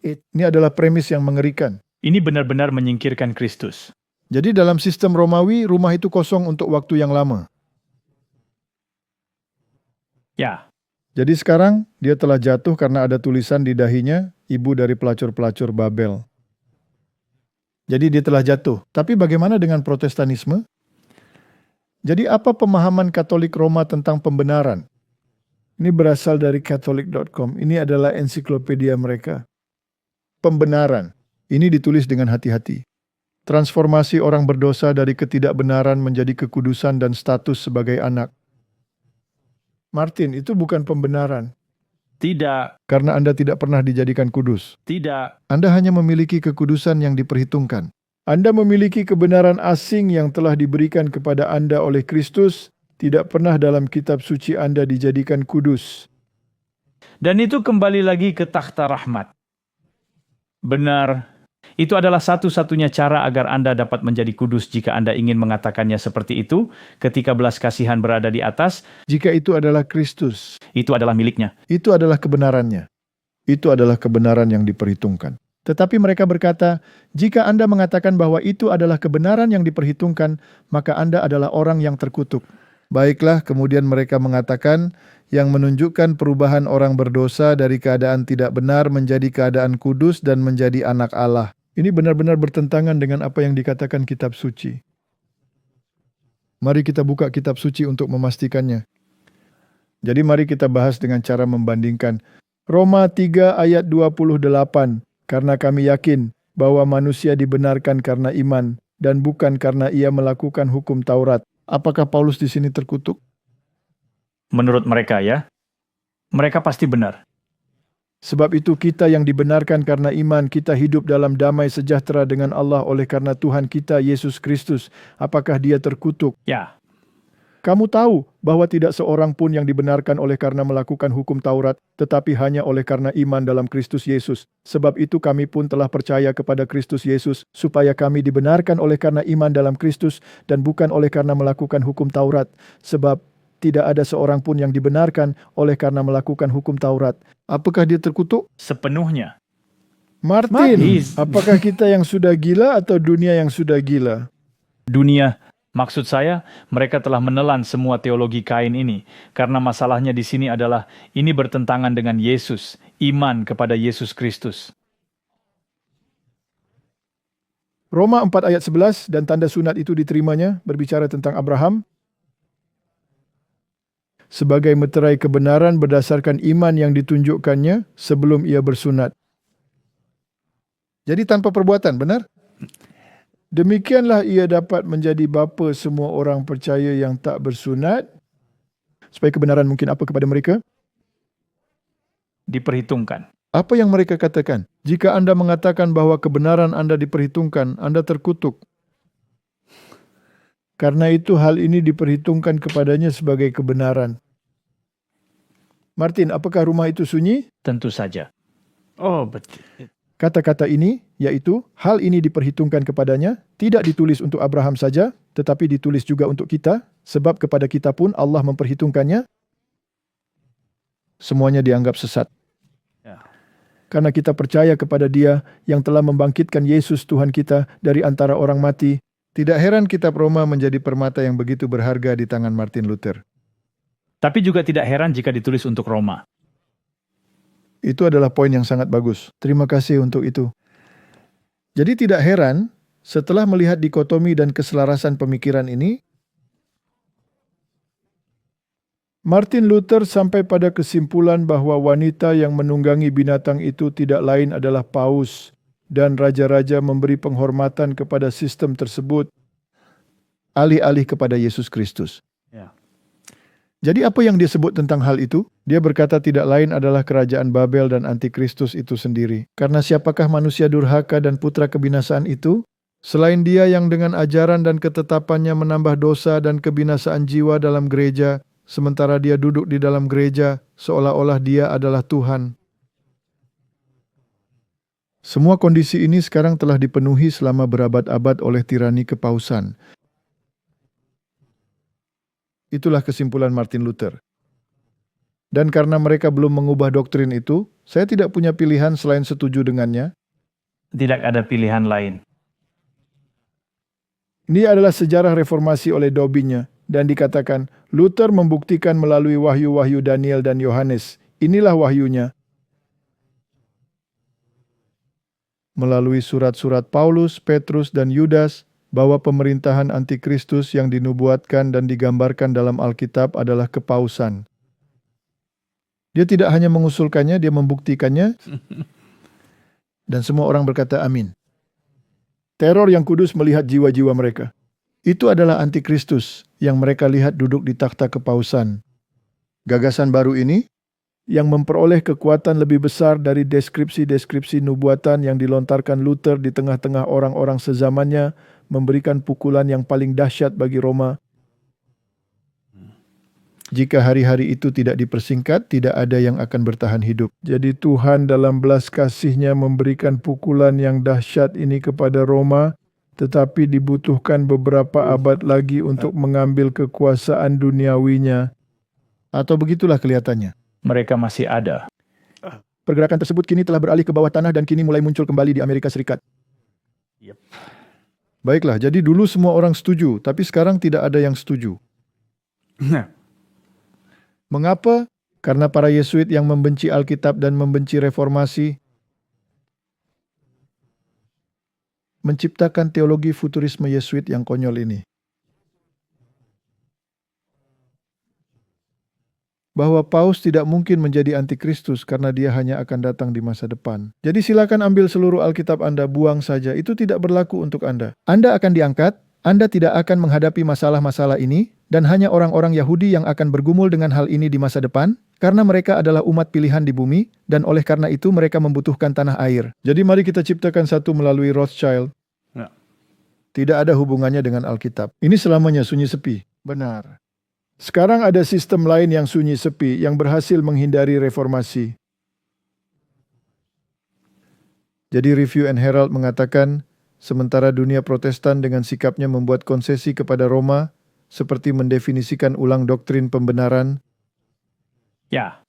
Ini adalah premis yang mengerikan. Ini benar-benar menyingkirkan Kristus. Jadi dalam sistem Romawi, rumah itu kosong untuk waktu yang lama. Ya, Jadi sekarang dia telah jatuh karena ada tulisan di dahinya, ibu dari pelacur-pelacur Babel. Jadi dia telah jatuh. Tapi bagaimana dengan Protestanisme? Jadi apa pemahaman Katolik Roma tentang pembenaran? Ini berasal dari Catholic.com. Ini adalah ensiklopedia mereka. Pembenaran. Ini ditulis dengan hati-hati. Transformasi orang berdosa dari ketidakbenaran menjadi kekudusan dan status sebagai anak. Martin, itu bukan pembenaran. tidak, Karena Anda tidak pernah dijadikan kudus. tidak, Anda hanya memiliki kekudusan yang diperhitungkan. Anda memiliki kebenaran asing yang telah diberikan kepada Anda oleh Kristus, tidak pernah dalam kitab suci Anda dijadikan kudus. dan itu kembali lagi ke takhta rahmat. Benar, itu adalah satu-satunya cara agar Anda dapat menjadi kudus jika Anda ingin mengatakannya seperti itu, ketika belas kasihan berada di atas, Jika itu adalah Kristus, itu adalah miliknya. itu adalah kebenarannya. Itu adalah kebenaran yang diperhitungkan. Tetapi mereka berkata, jika Anda mengatakan bahwa itu adalah kebenaran yang diperhitungkan, maka Anda adalah orang yang terkutuk. Baiklah, kemudian mereka mengatakan, yang menunjukkan perubahan orang berdosa dari keadaan tidak benar menjadi keadaan kudus dan menjadi anak Allah. Ini benar-benar bertentangan dengan apa yang dikatakan kitab suci. Mari kita buka kitab suci untuk memastikannya. Jadi mari kita bahas dengan cara membandingkan. Roma 3 ayat 28. Karena kami yakin bahwa manusia dibenarkan karena iman dan bukan karena ia melakukan hukum Taurat. Apakah Paulus di sini terkutuk? Menurut mereka ya, mereka pasti benar. Sebab itu kita yang dibenarkan karena iman, kita hidup dalam damai sejahtera dengan Allah oleh karena Tuhan kita Yesus Kristus. Apakah dia terkutuk? Ya, Kamu tahu bahwa tidak seorang pun yang dibenarkan oleh karena melakukan hukum Taurat, tetapi hanya oleh karena iman dalam Kristus Yesus. Sebab itu kami pun telah percaya kepada Kristus Yesus, supaya kami dibenarkan oleh karena iman dalam Kristus, dan bukan oleh karena melakukan hukum Taurat. Sebab tidak ada seorang pun yang dibenarkan oleh karena melakukan hukum Taurat. Apakah dia terkutuk? sepenuhnya. Martin, Martin. apakah kita yang sudah gila atau dunia yang sudah gila? Dunia, maksud saya, mereka telah menelan semua teologi Kain ini, karena masalahnya di sini adalah ini bertentangan dengan Yesus, iman kepada Yesus Kristus. Roma 4 ayat 11, dan tanda sunat itu diterimanya, berbicara tentang Abraham, sebagai meterai kebenaran berdasarkan iman yang ditunjukkannya sebelum ia bersunat. Jadi tanpa perbuatan, benar? Demikianlah ia dapat menjadi bapa semua orang percaya yang tak bersunat, supaya kebenaran mungkin apa kepada mereka? Diperhitungkan. Apa yang mereka katakan? Jika Anda mengatakan bahwa kebenaran Anda diperhitungkan, Anda terkutuk. Karena itu hal ini diperhitungkan kepadanya sebagai kebenaran. Martin, apakah rumah itu sunyi? Tentu saja. Oh, betul. Kata-kata ini, yaitu hal ini diperhitungkan kepadanya, tidak ditulis untuk Abraham saja, tetapi ditulis juga untuk kita, sebab kepada kita pun Allah memperhitungkannya. Semuanya dianggap sesat. Ya. Karena kita percaya kepada Dia yang telah membangkitkan Yesus Tuhan kita dari antara orang mati, tidak heran kitab Roma menjadi permata yang begitu berharga di tangan Martin Luther. Tapi juga tidak heran jika ditulis untuk Roma. Itu adalah poin yang sangat bagus. Terima kasih untuk itu. Jadi tidak heran, setelah melihat dikotomi dan keselarasan pemikiran ini, Martin Luther sampai pada kesimpulan bahwa wanita yang menunggangi binatang itu tidak lain adalah paus, dan raja-raja memberi penghormatan kepada sistem tersebut, alih-alih kepada Yesus Kristus. Ya. Jadi apa yang dia sebut tentang hal itu? Dia berkata tidak lain adalah kerajaan Babel dan antikristus itu sendiri. Karena siapakah manusia durhaka dan putra kebinasaan itu? Selain dia yang dengan ajaran dan ketetapannya menambah dosa dan kebinasaan jiwa dalam gereja, sementara dia duduk di dalam gereja seolah-olah dia adalah Tuhan. Semua kondisi ini sekarang telah dipenuhi selama berabad-abad oleh tirani kepausan. Itulah kesimpulan Martin Luther. Dan karena mereka belum mengubah doktrin itu, saya tidak punya pilihan selain setuju dengannya. Tidak ada pilihan lain. Ini adalah sejarah reformasi oleh Dobbinnya, dan dikatakan, Luther membuktikan melalui wahyu-wahyu Daniel dan Yohanes. Inilah wahyunya. Melalui surat-surat Paulus, Petrus, dan Yudas, bahwa pemerintahan antikristus yang dinubuatkan dan digambarkan dalam Alkitab adalah kepausan. Dia tidak hanya mengusulkannya, dia membuktikannya. Dan semua orang berkata amin. Teror yang kudus melihat jiwa-jiwa mereka. Itu adalah antikristus yang mereka lihat duduk di takhta kepausan. Gagasan baru ini, yang memperoleh kekuatan lebih besar dari deskripsi-deskripsi nubuatan yang dilontarkan Luther di tengah-tengah orang-orang sezamannya, memberikan pukulan yang paling dahsyat bagi Roma. Jika hari-hari itu tidak dipersingkat, tidak ada yang akan bertahan hidup. Jadi Tuhan dalam belas kasih-Nya memberikan pukulan yang dahsyat ini kepada Roma, tetapi dibutuhkan beberapa abad lagi untuk mengambil kekuasaan duniawinya. Atau begitulah kelihatannya. Mereka masih ada. Pergerakan tersebut kini telah beralih ke bawah tanah dan kini mulai muncul kembali di Amerika Serikat. Yep. Baiklah, jadi dulu semua orang setuju, tapi sekarang tidak ada yang setuju. Mengapa? Karena para Yesuit yang membenci Alkitab dan membenci reformasi menciptakan teologi futurisme Yesuit yang konyol ini. Bahwa Paus tidak mungkin menjadi antikristus karena dia hanya akan datang di masa depan. Jadi silakan ambil seluruh Alkitab Anda, buang saja. Itu tidak berlaku untuk Anda. Anda akan diangkat, Anda tidak akan menghadapi masalah-masalah ini, dan hanya orang-orang Yahudi yang akan bergumul dengan hal ini di masa depan, karena mereka adalah umat pilihan di bumi, dan oleh karena itu mereka membutuhkan tanah air. Jadi mari kita ciptakan satu melalui Rothschild. Ya. Tidak ada hubungannya dengan Alkitab. Ini selamanya sunyi sepi. Benar. Sekarang ada sistem lain yang sunyi sepi, yang berhasil menghindari reformasi. Jadi Review and Herald mengatakan, sementara dunia Protestan dengan sikapnya membuat konsesi kepada Roma, seperti mendefinisikan ulang doktrin pembenaran, Ya.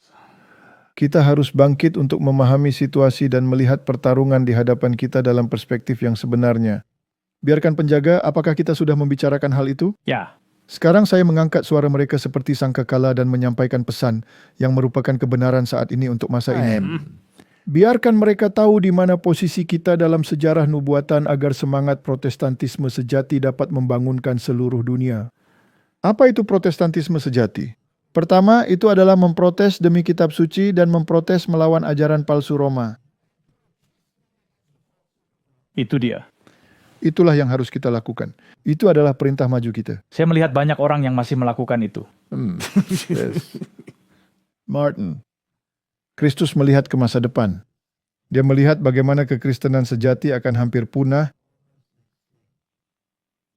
kita harus bangkit untuk memahami situasi dan melihat pertarungan di hadapan kita dalam perspektif yang sebenarnya. Biarkan penjaga, apakah kita sudah membicarakan hal itu? Ya. Sekarang saya mengangkat suara mereka seperti sangkakala dan menyampaikan pesan yang merupakan kebenaran saat ini untuk masa ini. Biarkan mereka tahu di mana posisi kita dalam sejarah nubuatan agar semangat Protestantisme sejati dapat membangunkan seluruh dunia. Apa itu Protestantisme sejati? Pertama, itu adalah memprotes demi kitab suci dan memprotes melawan ajaran palsu Roma. Itu dia. Itulah yang harus kita lakukan. Itu adalah perintah maju kita. Saya melihat banyak orang yang masih melakukan itu. Yes. Martin. Kristus melihat ke masa depan. Dia melihat bagaimana kekristenan sejati akan hampir punah.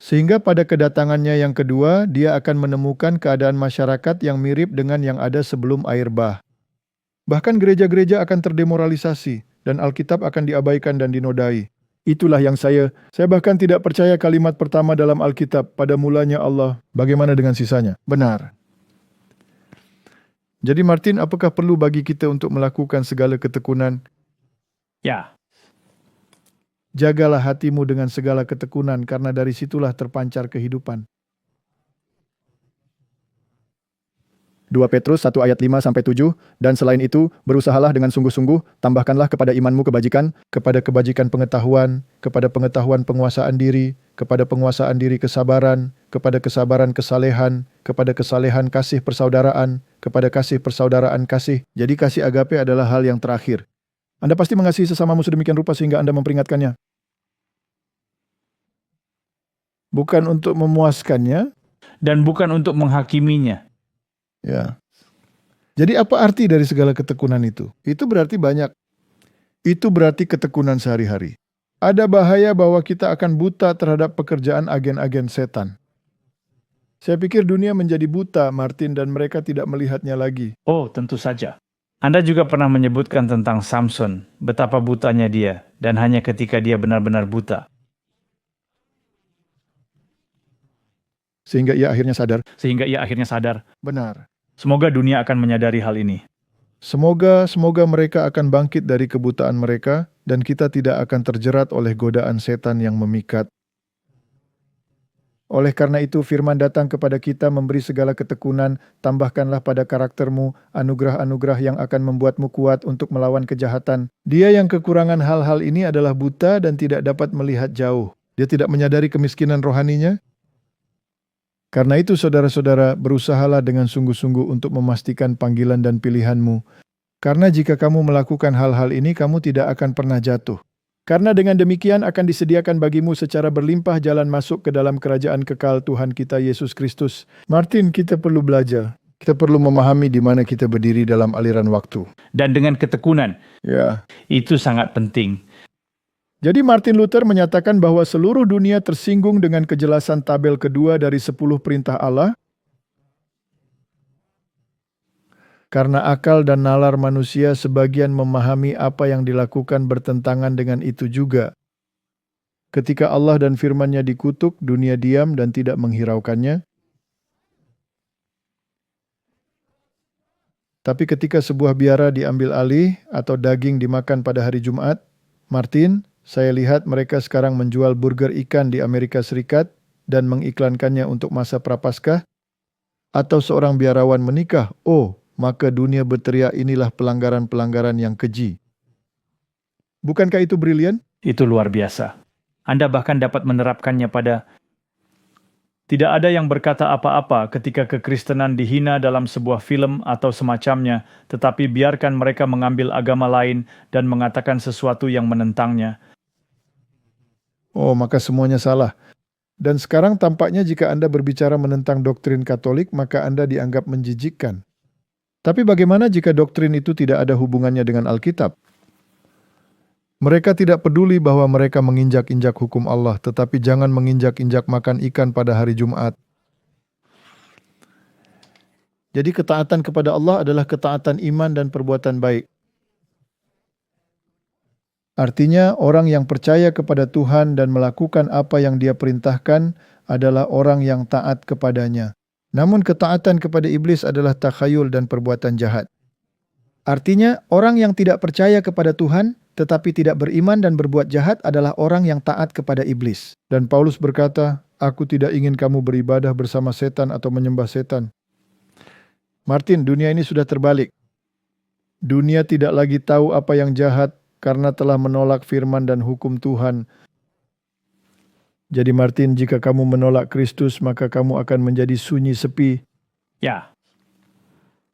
Sehingga pada kedatangannya yang kedua, dia akan menemukan keadaan masyarakat yang mirip dengan yang ada sebelum air bah. Bahkan gereja-gereja akan terdemoralisasi. dan Alkitab akan diabaikan dan dinodai. Itulah yang saya bahkan tidak percaya kalimat pertama dalam Alkitab, pada mulanya Allah, bagaimana dengan sisanya? Benar. Jadi Martin, apakah perlu bagi kita untuk melakukan segala ketekunan? Ya, Jagalah hatimu dengan segala ketekunan, karena dari situlah terpancar kehidupan. 2 Petrus 1 ayat 5-7, dan selain itu, berusahalah dengan sungguh-sungguh, tambahkanlah kepada imanmu kebajikan, kepada kebajikan pengetahuan, kepada pengetahuan penguasaan diri, kepada penguasaan diri kesabaran, kepada kesadaran kesalehan, kepada kesalehan kasih persaudaraan, kepada kasih persaudaraan kasih. Jadi kasih agape adalah hal yang terakhir. Anda pasti mengasihi sesamamu sedemikian rupa sehingga Anda memperingatkannya. Bukan untuk memuaskannya. dan bukan untuk menghakiminya. Ya. Jadi apa arti dari segala ketekunan itu? Itu berarti banyak. Itu berarti ketekunan sehari-hari. Ada bahaya bahwa kita akan buta terhadap pekerjaan agen-agen setan. Saya pikir dunia menjadi buta, Martin, dan mereka tidak melihatnya lagi. Oh, tentu saja. Anda juga pernah menyebutkan tentang Samson, betapa butanya dia, dan hanya ketika dia benar-benar buta, Sehingga ia akhirnya sadar. Benar. Semoga dunia akan menyadari hal ini. Semoga mereka akan bangkit dari kebutaan mereka, dan kita tidak akan terjerat oleh godaan setan yang memikat. Oleh karena itu, firman datang kepada kita memberi segala ketekunan, tambahkanlah pada karaktermu anugerah-anugerah yang akan membuatmu kuat untuk melawan kejahatan. Dia yang kekurangan hal-hal ini adalah buta dan tidak dapat melihat jauh. Dia tidak menyadari kemiskinan rohaninya. Karena itu, saudara-saudara, berusahalah dengan sungguh-sungguh untuk memastikan panggilan dan pilihanmu. Karena jika kamu melakukan hal-hal ini, kamu tidak akan pernah jatuh. Karena dengan demikian akan disediakan bagimu secara berlimpah jalan masuk ke dalam kerajaan kekal Tuhan kita Yesus Kristus. Martin, kita perlu belajar. Kita perlu memahami di mana kita berdiri dalam aliran waktu. Dan dengan ketekunan, Ya. itu sangat penting. Jadi Martin Luther menyatakan bahwa seluruh dunia tersinggung dengan kejelasan tabel kedua dari 10 perintah Allah, karena akal dan nalar manusia sebagian memahami apa yang dilakukan bertentangan dengan itu juga. Ketika Allah dan firman-Nya dikutuk, dunia diam dan tidak menghiraukannya. Tapi ketika sebuah biara diambil alih atau daging dimakan pada hari Jumat, Martin, saya lihat mereka sekarang menjual burger ikan di Amerika Serikat dan mengiklankannya untuk masa Prapaskah. Atau seorang biarawan menikah, maka dunia berteriak inilah pelanggaran-pelanggaran yang keji. Bukankah itu brilian? Itu luar biasa. Anda bahkan dapat menerapkannya pada tidak ada yang berkata apa-apa ketika kekristenan dihina dalam sebuah film atau semacamnya, tetapi biarkan mereka mengambil agama lain dan mengatakan sesuatu yang menentangnya. Maka semuanya salah. Dan sekarang tampaknya jika Anda berbicara menentang doktrin Katolik, maka Anda dianggap menjijikkan. Tapi bagaimana jika doktrin itu tidak ada hubungannya dengan Alkitab? Mereka tidak peduli bahwa mereka menginjak-injak hukum Allah, tetapi jangan menginjak-injak makan ikan pada hari Jumat. Jadi ketaatan kepada Allah adalah ketaatan iman dan perbuatan baik. Artinya, orang yang percaya kepada Tuhan dan melakukan apa yang Dia perintahkan adalah orang yang taat kepadanya. Namun ketaatan kepada iblis adalah takhayul dan perbuatan jahat. Artinya, orang yang tidak percaya kepada Tuhan, tetapi tidak beriman dan berbuat jahat adalah orang yang taat kepada iblis. Dan Paulus berkata, aku tidak ingin kamu beribadah bersama setan atau menyembah setan. Martin, dunia ini sudah terbalik. Dunia tidak lagi tahu apa yang jahat, karena telah menolak firman dan hukum Tuhan. Jadi Martin, jika kamu menolak Kristus, maka kamu akan menjadi sunyi sepi. Ya,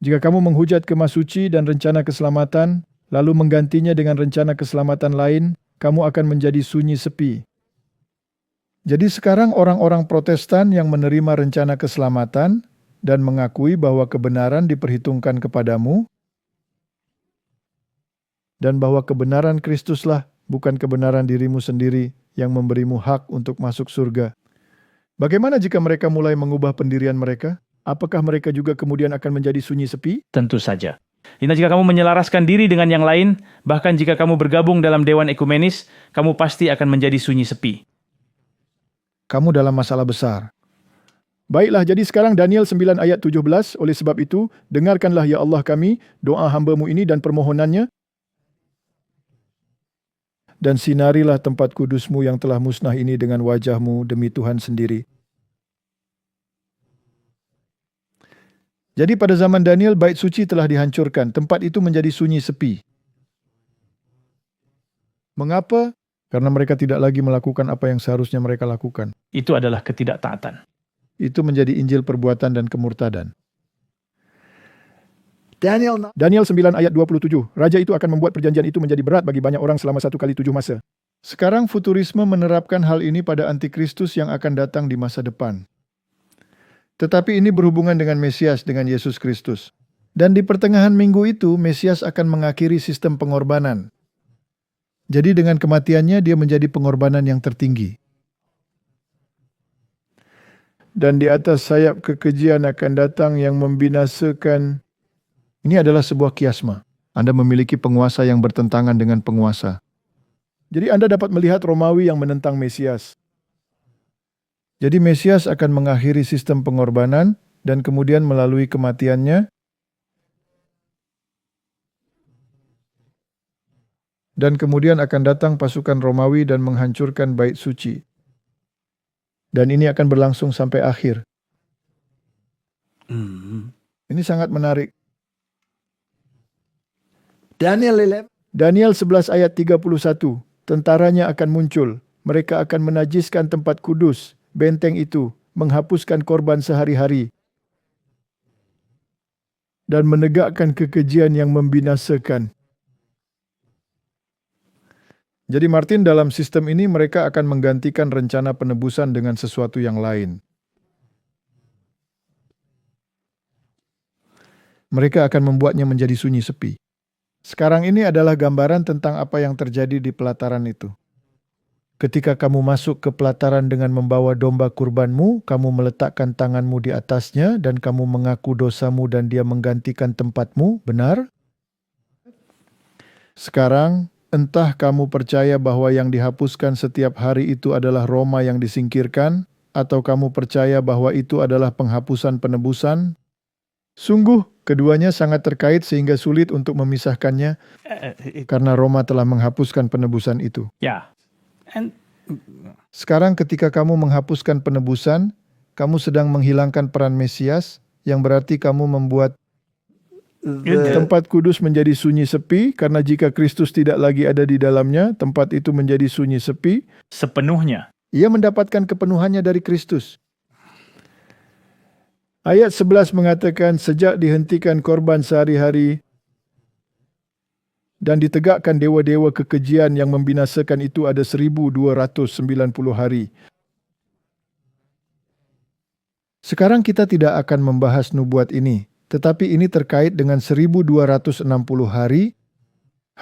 Jika kamu menghujat kemah suci dan rencana keselamatan, lalu menggantinya dengan rencana keselamatan lain, kamu akan menjadi sunyi sepi. Jadi sekarang orang-orang Protestan yang menerima rencana keselamatan dan mengakui bahwa kebenaran diperhitungkan kepadamu, dan bahwa kebenaran Kristuslah, bukan kebenaran dirimu sendiri, yang memberimu hak untuk masuk surga. Bagaimana jika mereka mulai mengubah pendirian mereka? Apakah mereka juga kemudian akan menjadi sunyi sepi? tentu saja. Dan jika kamu menyelaraskan diri dengan yang lain, bahkan jika kamu bergabung dalam dewan ekumenis, kamu pasti akan menjadi sunyi sepi. Kamu dalam masalah besar. Baiklah, jadi sekarang Daniel 9 ayat 17, oleh sebab itu, dengarkanlah ya Allah kami, doa hamba-Mu ini dan permohonannya, dan sinarilah tempat kudus-Mu yang telah musnah ini dengan wajah-Mu demi Tuhan sendiri. Jadi pada zaman Daniel, bait suci telah dihancurkan, tempat itu menjadi sunyi sepi. Mengapa? Karena mereka tidak lagi melakukan apa yang seharusnya mereka lakukan. Itu adalah ketidaktaatan. Itu menjadi injil perbuatan dan kemurtadan. Daniel 9 ayat 27, Raja itu akan membuat perjanjian itu menjadi berat bagi banyak orang selama 1 kali 7 masa. Sekarang futurisme menerapkan hal ini pada antikristus yang akan datang di masa depan. Tetapi ini berhubungan dengan Mesias, dengan Yesus Kristus. Dan di pertengahan minggu itu, Mesias akan mengakhiri sistem pengorbanan. Jadi dengan kematiannya, dia menjadi pengorbanan yang tertinggi. Dan di atas sayap kekejian akan datang yang membinasakan. Ini adalah sebuah kiasma. Anda memiliki penguasa yang bertentangan dengan penguasa. Jadi Anda dapat melihat Romawi yang menentang Mesias. Jadi Mesias akan mengakhiri sistem pengorbanan dan kemudian melalui kematiannya dan kemudian akan datang pasukan Romawi dan menghancurkan bait suci. Dan ini akan berlangsung sampai akhir. Ini sangat menarik. Daniel 11 ayat 31. Tentaranya akan muncul. Mereka akan menajiskan tempat kudus, benteng itu, menghapuskan korban sehari-hari, dan menegakkan kekejian yang membinasakan. Jadi Martin, dalam sistem ini mereka akan menggantikan rencana penebusan dengan sesuatu yang lain. Mereka akan membuatnya menjadi sunyi sepi. Sekarang ini adalah gambaran tentang apa yang terjadi di pelataran itu. Ketika kamu masuk ke pelataran dengan membawa domba kurbanmu, kamu meletakkan tanganmu di atasnya dan kamu mengaku dosamu dan dia menggantikan tempatmu, benar? Sekarang, entah kamu percaya bahwa yang dihapuskan setiap hari itu adalah Roma yang disingkirkan, atau kamu percaya bahwa itu adalah penghapusan penebusan? Sungguh, keduanya sangat terkait sehingga sulit untuk memisahkannya karena Roma telah menghapuskan penebusan itu. Ya. Sekarang ketika kamu menghapuskan penebusan, kamu sedang menghilangkan peran Mesias, yang berarti kamu membuat tempat kudus menjadi sunyi sepi, karena jika Kristus tidak lagi ada di dalamnya, tempat itu menjadi sunyi sepi. Sepenuhnya. Ia mendapatkan kepenuhannya dari Kristus. Ayat 11 mengatakan, sejak dihentikan korban sehari-hari dan ditegakkan dewa-dewa kekejian yang membinasakan itu ada 1290 hari. Sekarang kita tidak akan membahas nubuat ini, tetapi ini terkait dengan 1260 hari,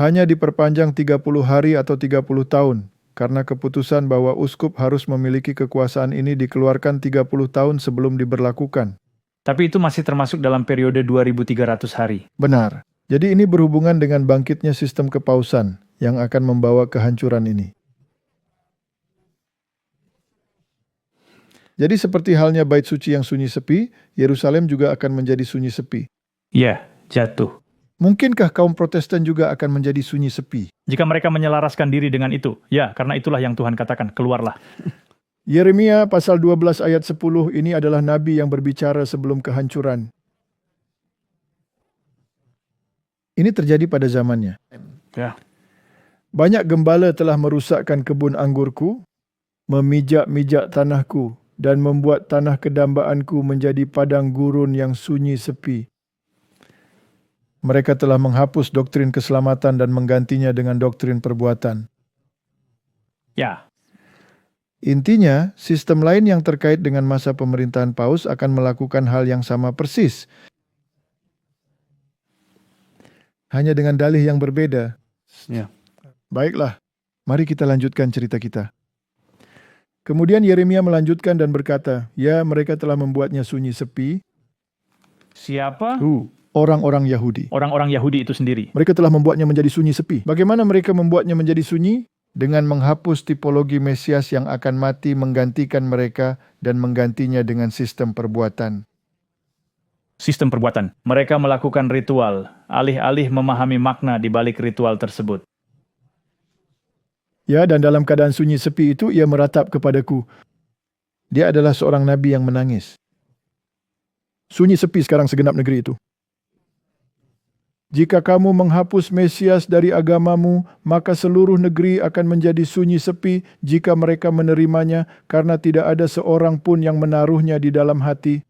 hanya diperpanjang 30 hari atau 30 tahun, karena keputusan bahwa uskup harus memiliki kekuasaan ini dikeluarkan 30 tahun sebelum diberlakukan. Tapi itu masih termasuk dalam periode 2300 hari. Benar. Jadi ini berhubungan dengan bangkitnya sistem kepausan yang akan membawa kehancuran ini. Jadi seperti halnya bait suci yang sunyi sepi, Yerusalem juga akan menjadi sunyi sepi. Ya, jatuh. Mungkinkah kaum Protestan juga akan menjadi sunyi sepi? Jika mereka menyelaraskan diri dengan itu, ya, karena itulah yang Tuhan katakan, keluarlah. Yeremia pasal 12 ayat 10 ini adalah nabi yang berbicara sebelum kehancuran. Ini terjadi pada zamannya. Ya. Banyak gembala telah merusakkan kebun anggurku, memijak-mijak tanahku, dan membuat tanah kedambaanku menjadi padang gurun yang sunyi sepi. Mereka telah menghapus doktrin keselamatan dan menggantinya dengan doktrin perbuatan. Ya. Intinya, sistem lain yang terkait dengan masa pemerintahan Paus akan melakukan hal yang sama persis. Hanya dengan dalih yang berbeda. Ya. Baiklah, mari kita lanjutkan cerita kita. Kemudian Yeremia melanjutkan dan berkata, ya, mereka telah membuatnya sunyi sepi. Siapa? orang-orang Yahudi. Orang-orang Yahudi itu sendiri. Mereka telah membuatnya menjadi sunyi sepi. Bagaimana mereka membuatnya menjadi sunyi? Dengan menghapus tipologi Mesias yang akan mati menggantikan mereka dan menggantinya dengan sistem perbuatan. Sistem perbuatan. Mereka melakukan ritual, alih-alih memahami makna di balik ritual tersebut. Ya, dan dalam keadaan sunyi sepi itu, ia meratap kepadaku. Dia adalah seorang nabi yang menangis. Sunyi sepi sekarang segenap negeri itu. Jika kamu menghapus Mesias dari agamamu, maka seluruh negeri akan menjadi sunyi sepi jika mereka menerimanya, karena tidak ada seorang pun yang menaruhnya di dalam hati.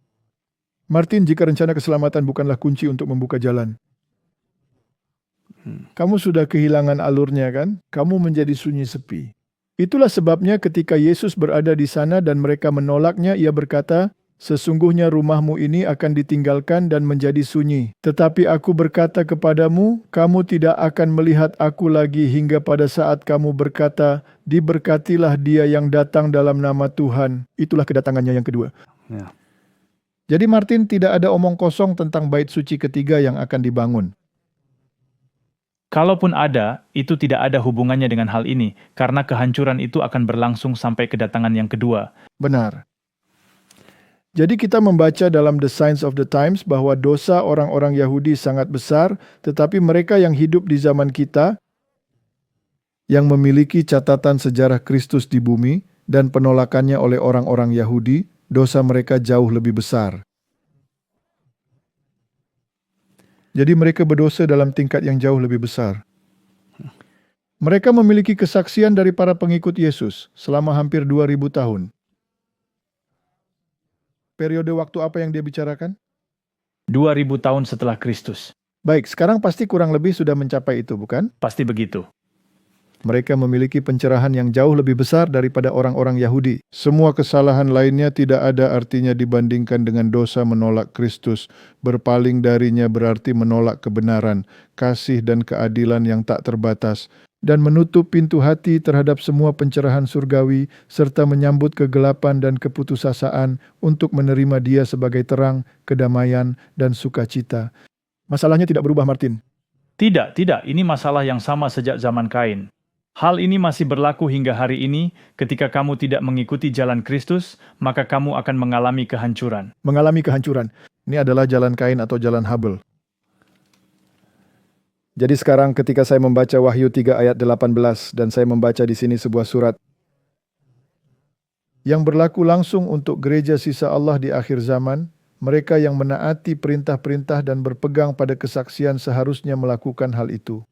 Martin, jika rencana keselamatan bukanlah kunci untuk membuka jalan. Kamu sudah kehilangan alurnya kan? Kamu menjadi sunyi sepi. Itulah sebabnya ketika Yesus berada di sana dan mereka menolaknya, ia berkata, "Sesungguhnya rumahmu ini akan ditinggalkan dan menjadi sunyi. Tetapi aku berkata kepadamu, kamu tidak akan melihat aku lagi hingga pada saat kamu berkata, diberkatilah dia yang datang dalam nama Tuhan." Itulah kedatangannya yang kedua. Ya. Jadi Martin, tidak ada omong kosong tentang bait suci ketiga yang akan dibangun. Kalaupun ada, itu tidak ada hubungannya dengan hal ini, karena kehancuran itu akan berlangsung sampai kedatangan yang kedua. Benar. Jadi kita membaca dalam The Signs of the Times bahwa dosa orang-orang Yahudi sangat besar, tetapi mereka yang hidup di zaman kita, yang memiliki catatan sejarah Kristus di bumi, dan penolakannya oleh orang-orang Yahudi, dosa mereka jauh lebih besar. Jadi mereka berdosa dalam tingkat yang jauh lebih besar. Mereka memiliki kesaksian dari para pengikut Yesus selama hampir 2000 tahun. Periode waktu apa yang dia bicarakan? 2000 tahun setelah Kristus. Baik, sekarang pasti kurang lebih sudah mencapai itu, bukan? Pasti begitu. Mereka memiliki pencerahan yang jauh lebih besar daripada orang-orang Yahudi. Semua kesalahan lainnya tidak ada artinya dibandingkan dengan dosa menolak Kristus. Berpaling darinya berarti menolak kebenaran, kasih dan keadilan yang tak terbatas, dan menutup pintu hati terhadap semua pencerahan surgawi, serta menyambut kegelapan dan keputusasaan untuk menerima dia sebagai terang, kedamaian, dan sukacita. Masalahnya tidak berubah, Martin. Tidak. Ini masalah yang sama sejak zaman Kain. Hal ini masih berlaku hingga hari ini. Ketika kamu tidak mengikuti jalan Kristus, maka kamu akan mengalami kehancuran. Mengalami kehancuran. Ini adalah jalan Kain atau jalan Habel. Jadi sekarang ketika saya membaca Wahyu 3 ayat 18 dan saya membaca di sini sebuah surat yang berlaku langsung untuk gereja sisa Allah di akhir zaman, mereka yang menaati perintah-perintah dan berpegang pada kesaksian seharusnya melakukan hal itu.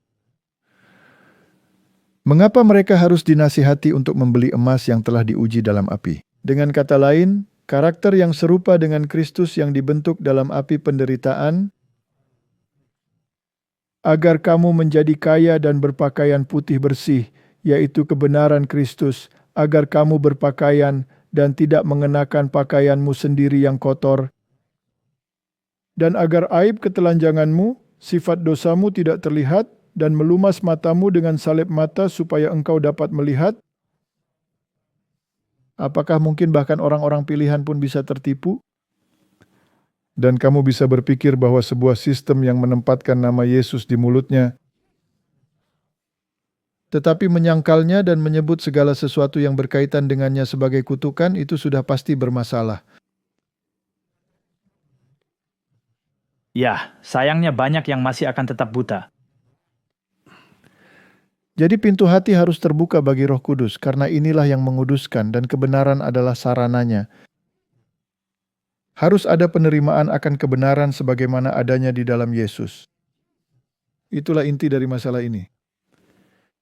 Mengapa mereka harus dinasihati untuk membeli emas yang telah diuji dalam api? Dengan kata lain, karakter yang serupa dengan Kristus yang dibentuk dalam api penderitaan, agar kamu menjadi kaya dan berpakaian putih bersih, yaitu kebenaran Kristus, agar kamu berpakaian dan tidak mengenakan pakaianmu sendiri yang kotor, dan agar aib ketelanjanganmu, sifat dosamu tidak terlihat, dan melumas matamu dengan salep mata supaya engkau dapat melihat. Apakah mungkin bahkan orang-orang pilihan pun bisa tertipu? Dan kamu bisa berpikir bahwa sebuah sistem yang menempatkan nama Yesus di mulutnya, tetapi menyangkalnya dan menyebut segala sesuatu yang berkaitan dengannya sebagai kutukan, itu sudah pasti bermasalah. Ya, sayangnya banyak yang masih akan tetap buta. Jadi pintu hati harus terbuka bagi Roh Kudus, karena inilah yang menguduskan dan kebenaran adalah sarananya. Harus ada penerimaan akan kebenaran sebagaimana adanya di dalam Yesus. Itulah inti dari masalah ini.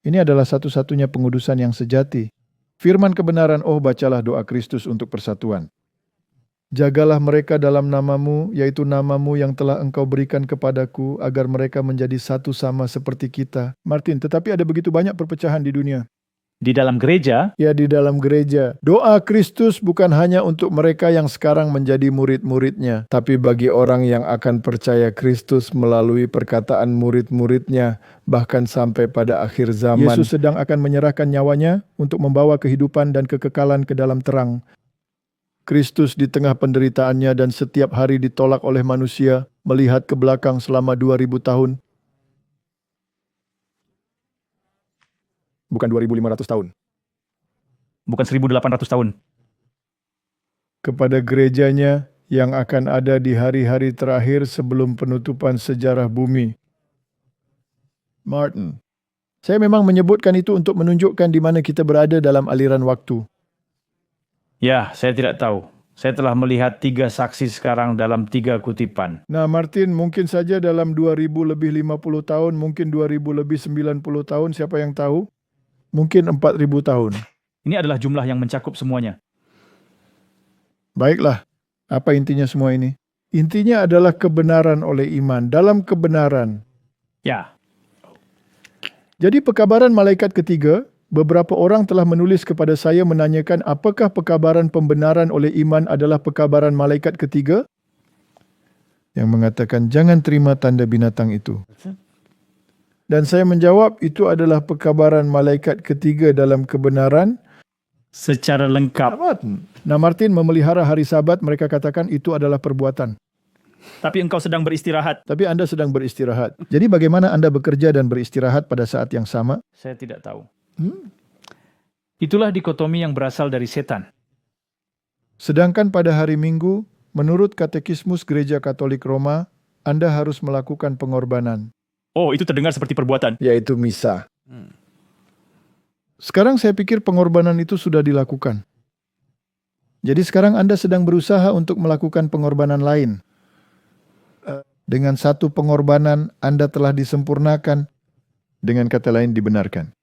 Ini adalah satu-satunya pengudusan yang sejati. Firman kebenaran, bacalah doa Kristus untuk persatuan. Jagalah mereka dalam namamu, yaitu namamu yang telah engkau berikan kepadaku, agar mereka menjadi satu sama seperti kita. Martin, tetapi ada begitu banyak perpecahan di dunia. Di dalam gereja, Ya, di dalam gereja. Doa Kristus bukan hanya untuk mereka yang sekarang menjadi murid-muridnya, tapi bagi orang yang akan percaya Kristus melalui perkataan murid-muridnya, bahkan sampai pada akhir zaman. Yesus sedang akan menyerahkan nyawanya untuk membawa kehidupan dan kekekalan ke dalam terang. Kristus di tengah penderitaannya dan setiap hari ditolak oleh manusia, melihat ke belakang selama 2000 tahun. Bukan 2500 tahun. Bukan 1800 tahun. Kepada gerejanya yang akan ada di hari-hari terakhir sebelum penutupan sejarah bumi. Martin, saya memang menyebutkan itu untuk menunjukkan di mana kita berada dalam aliran waktu. Ya, saya tidak tahu. Saya telah melihat 3 saksi sekarang dalam 3 kutipan. Nah Martin, mungkin saja dalam 2000 lebih 50 tahun, mungkin 2000 lebih 90 tahun, siapa yang tahu? Mungkin 4000 tahun. Ini adalah jumlah yang mencakup semuanya. Baiklah, apa intinya semua ini? Intinya adalah kebenaran oleh iman, dalam kebenaran. Ya, Jadi pekabaran malaikat ketiga, beberapa orang telah menulis kepada saya menanyakan apakah pekabaran pembenaran oleh iman adalah pekabaran malaikat ketiga? Yang mengatakan jangan terima tanda binatang itu. Dan saya menjawab itu adalah pekabaran malaikat ketiga dalam kebenaran. secara lengkap. Nah Martin memelihara hari Sabat, mereka katakan itu adalah perbuatan. Tapi engkau sedang beristirahat. Tapi Anda sedang beristirahat. Jadi bagaimana Anda bekerja dan beristirahat pada saat yang sama? Saya tidak tahu. Itulah dikotomi yang berasal dari setan. Sedangkan pada hari Minggu, menurut Katekismus Gereja Katolik Roma, Anda harus melakukan pengorbanan. Oh, itu terdengar seperti perbuatan. Yaitu misa. Sekarang saya pikir pengorbanan itu sudah dilakukan. Jadi sekarang Anda sedang berusaha untuk melakukan pengorbanan lain. Dengan satu pengorbanan, Anda telah disempurnakan. Dengan kata lain, dibenarkan.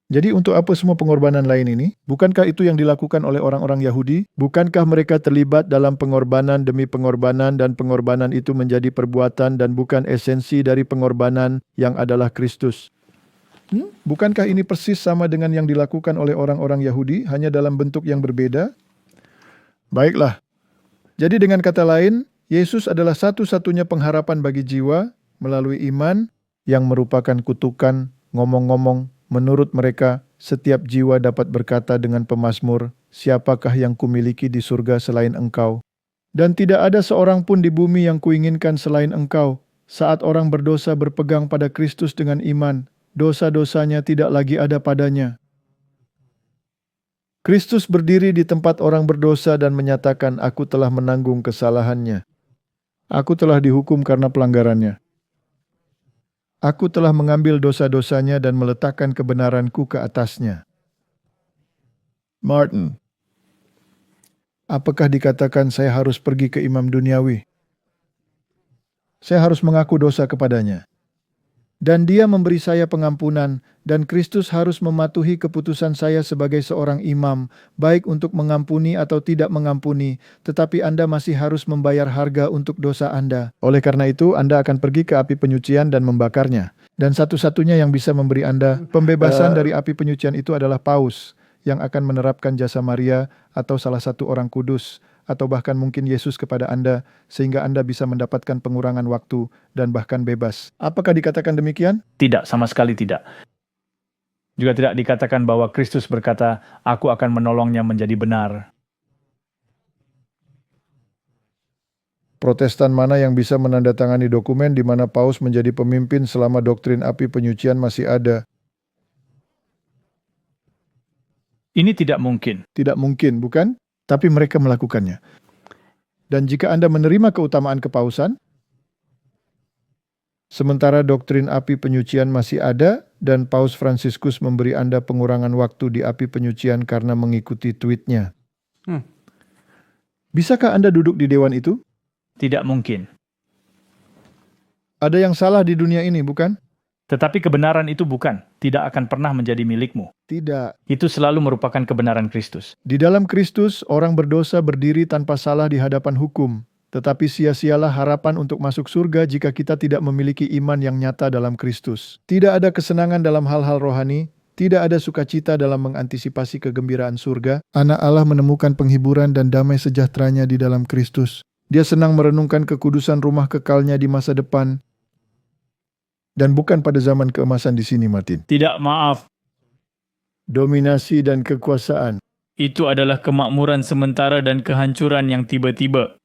Jadi untuk apa semua pengorbanan lain ini? Bukankah itu yang dilakukan oleh orang-orang Yahudi? Bukankah mereka terlibat dalam pengorbanan demi pengorbanan dan pengorbanan itu menjadi perbuatan dan bukan esensi dari pengorbanan yang adalah Kristus? Bukankah ini persis sama dengan yang dilakukan oleh orang-orang Yahudi, hanya dalam bentuk yang berbeda? Baiklah. Jadi dengan kata lain, Yesus adalah satu-satunya pengharapan bagi jiwa melalui iman yang merupakan kutukan, ngomong-ngomong, menurut mereka, setiap jiwa dapat berkata dengan pemazmur, siapakah yang kumiliki di surga selain engkau? Dan tidak ada seorang pun di bumi yang kuinginkan selain engkau. Saat orang berdosa berpegang pada Kristus dengan iman, dosa-dosanya tidak lagi ada padanya. Kristus berdiri di tempat orang berdosa dan menyatakan, aku telah menanggung kesalahannya. Aku telah dihukum karena pelanggarannya. Aku telah mengambil dosa-dosanya dan meletakkan kebenaranku ke atasnya. Martin, apakah dikatakan saya harus pergi ke imam duniawi? Saya harus mengaku dosa kepadanya. Dan dia memberi saya pengampunan, dan Kristus harus mematuhi keputusan saya sebagai seorang imam, baik untuk mengampuni atau tidak mengampuni, tetapi Anda masih harus membayar harga untuk dosa Anda. Oleh karena itu, Anda akan pergi ke api penyucian dan membakarnya. Dan satu-satunya yang bisa memberi Anda pembebasan dari api penyucian itu adalah Paus, yang akan menerapkan jasa Maria atau salah satu orang kudus, atau bahkan mungkin Yesus kepada Anda, sehingga Anda bisa mendapatkan pengurangan waktu dan bahkan bebas. Apakah dikatakan demikian? Tidak, sama sekali tidak. Juga tidak dikatakan bahwa Kristus berkata, aku akan menolongnya menjadi benar. Protestan mana yang bisa menandatangani dokumen di mana Paus menjadi pemimpin selama doktrin api penyucian masih ada? Ini tidak mungkin. Tidak mungkin, bukan? Tapi mereka melakukannya. Dan jika Anda menerima keutamaan kepausan, sementara doktrin api penyucian masih ada, dan Paus Fransiskus memberi Anda pengurangan waktu di api penyucian karena mengikuti tweetnya. Bisakah Anda duduk di dewan itu? Tidak mungkin. Ada yang salah di dunia ini, bukan? Tetapi kebenaran itu bukan, tidak akan pernah menjadi milikmu. Tidak. Itu selalu merupakan kebenaran Kristus. Di dalam Kristus, orang berdosa berdiri tanpa salah di hadapan hukum. Tetapi sia-sialah harapan untuk masuk surga jika kita tidak memiliki iman yang nyata dalam Kristus. Tidak ada kesenangan dalam hal-hal rohani, tidak ada sukacita dalam mengantisipasi kegembiraan surga. Anak Allah menemukan penghiburan dan damai sejahteranya di dalam Kristus. Dia senang merenungkan kekudusan rumah kekalnya di masa depan, dan bukan pada zaman keemasan di sini, Martin. Tidak, maaf. Dominasi dan kekuasaan. Itu adalah kemakmuran sementara dan kehancuran yang tiba-tiba.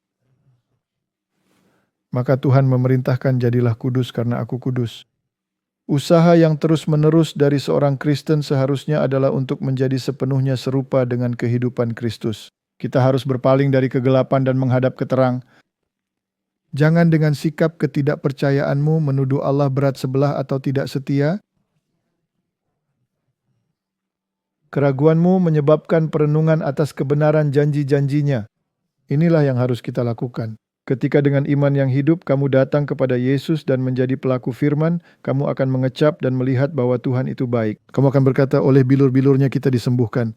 Maka Tuhan memerintahkan jadilah kudus karena aku kudus. Usaha yang terus-menerus dari seorang Kristen seharusnya adalah untuk menjadi sepenuhnya serupa dengan kehidupan Kristus. Kita harus berpaling dari kegelapan dan menghadap ke terang. Jangan dengan sikap ketidakpercayaanmu menuduh Allah berat sebelah atau tidak setia. Keraguanmu menyebabkan perenungan atas kebenaran janji-janjinya. Inilah yang harus kita lakukan. Ketika dengan iman yang hidup kamu datang kepada Yesus dan menjadi pelaku firman, kamu akan mengecap dan melihat bahwa Tuhan itu baik. Kamu akan berkata, oleh bilur-bilurnya kita disembuhkan.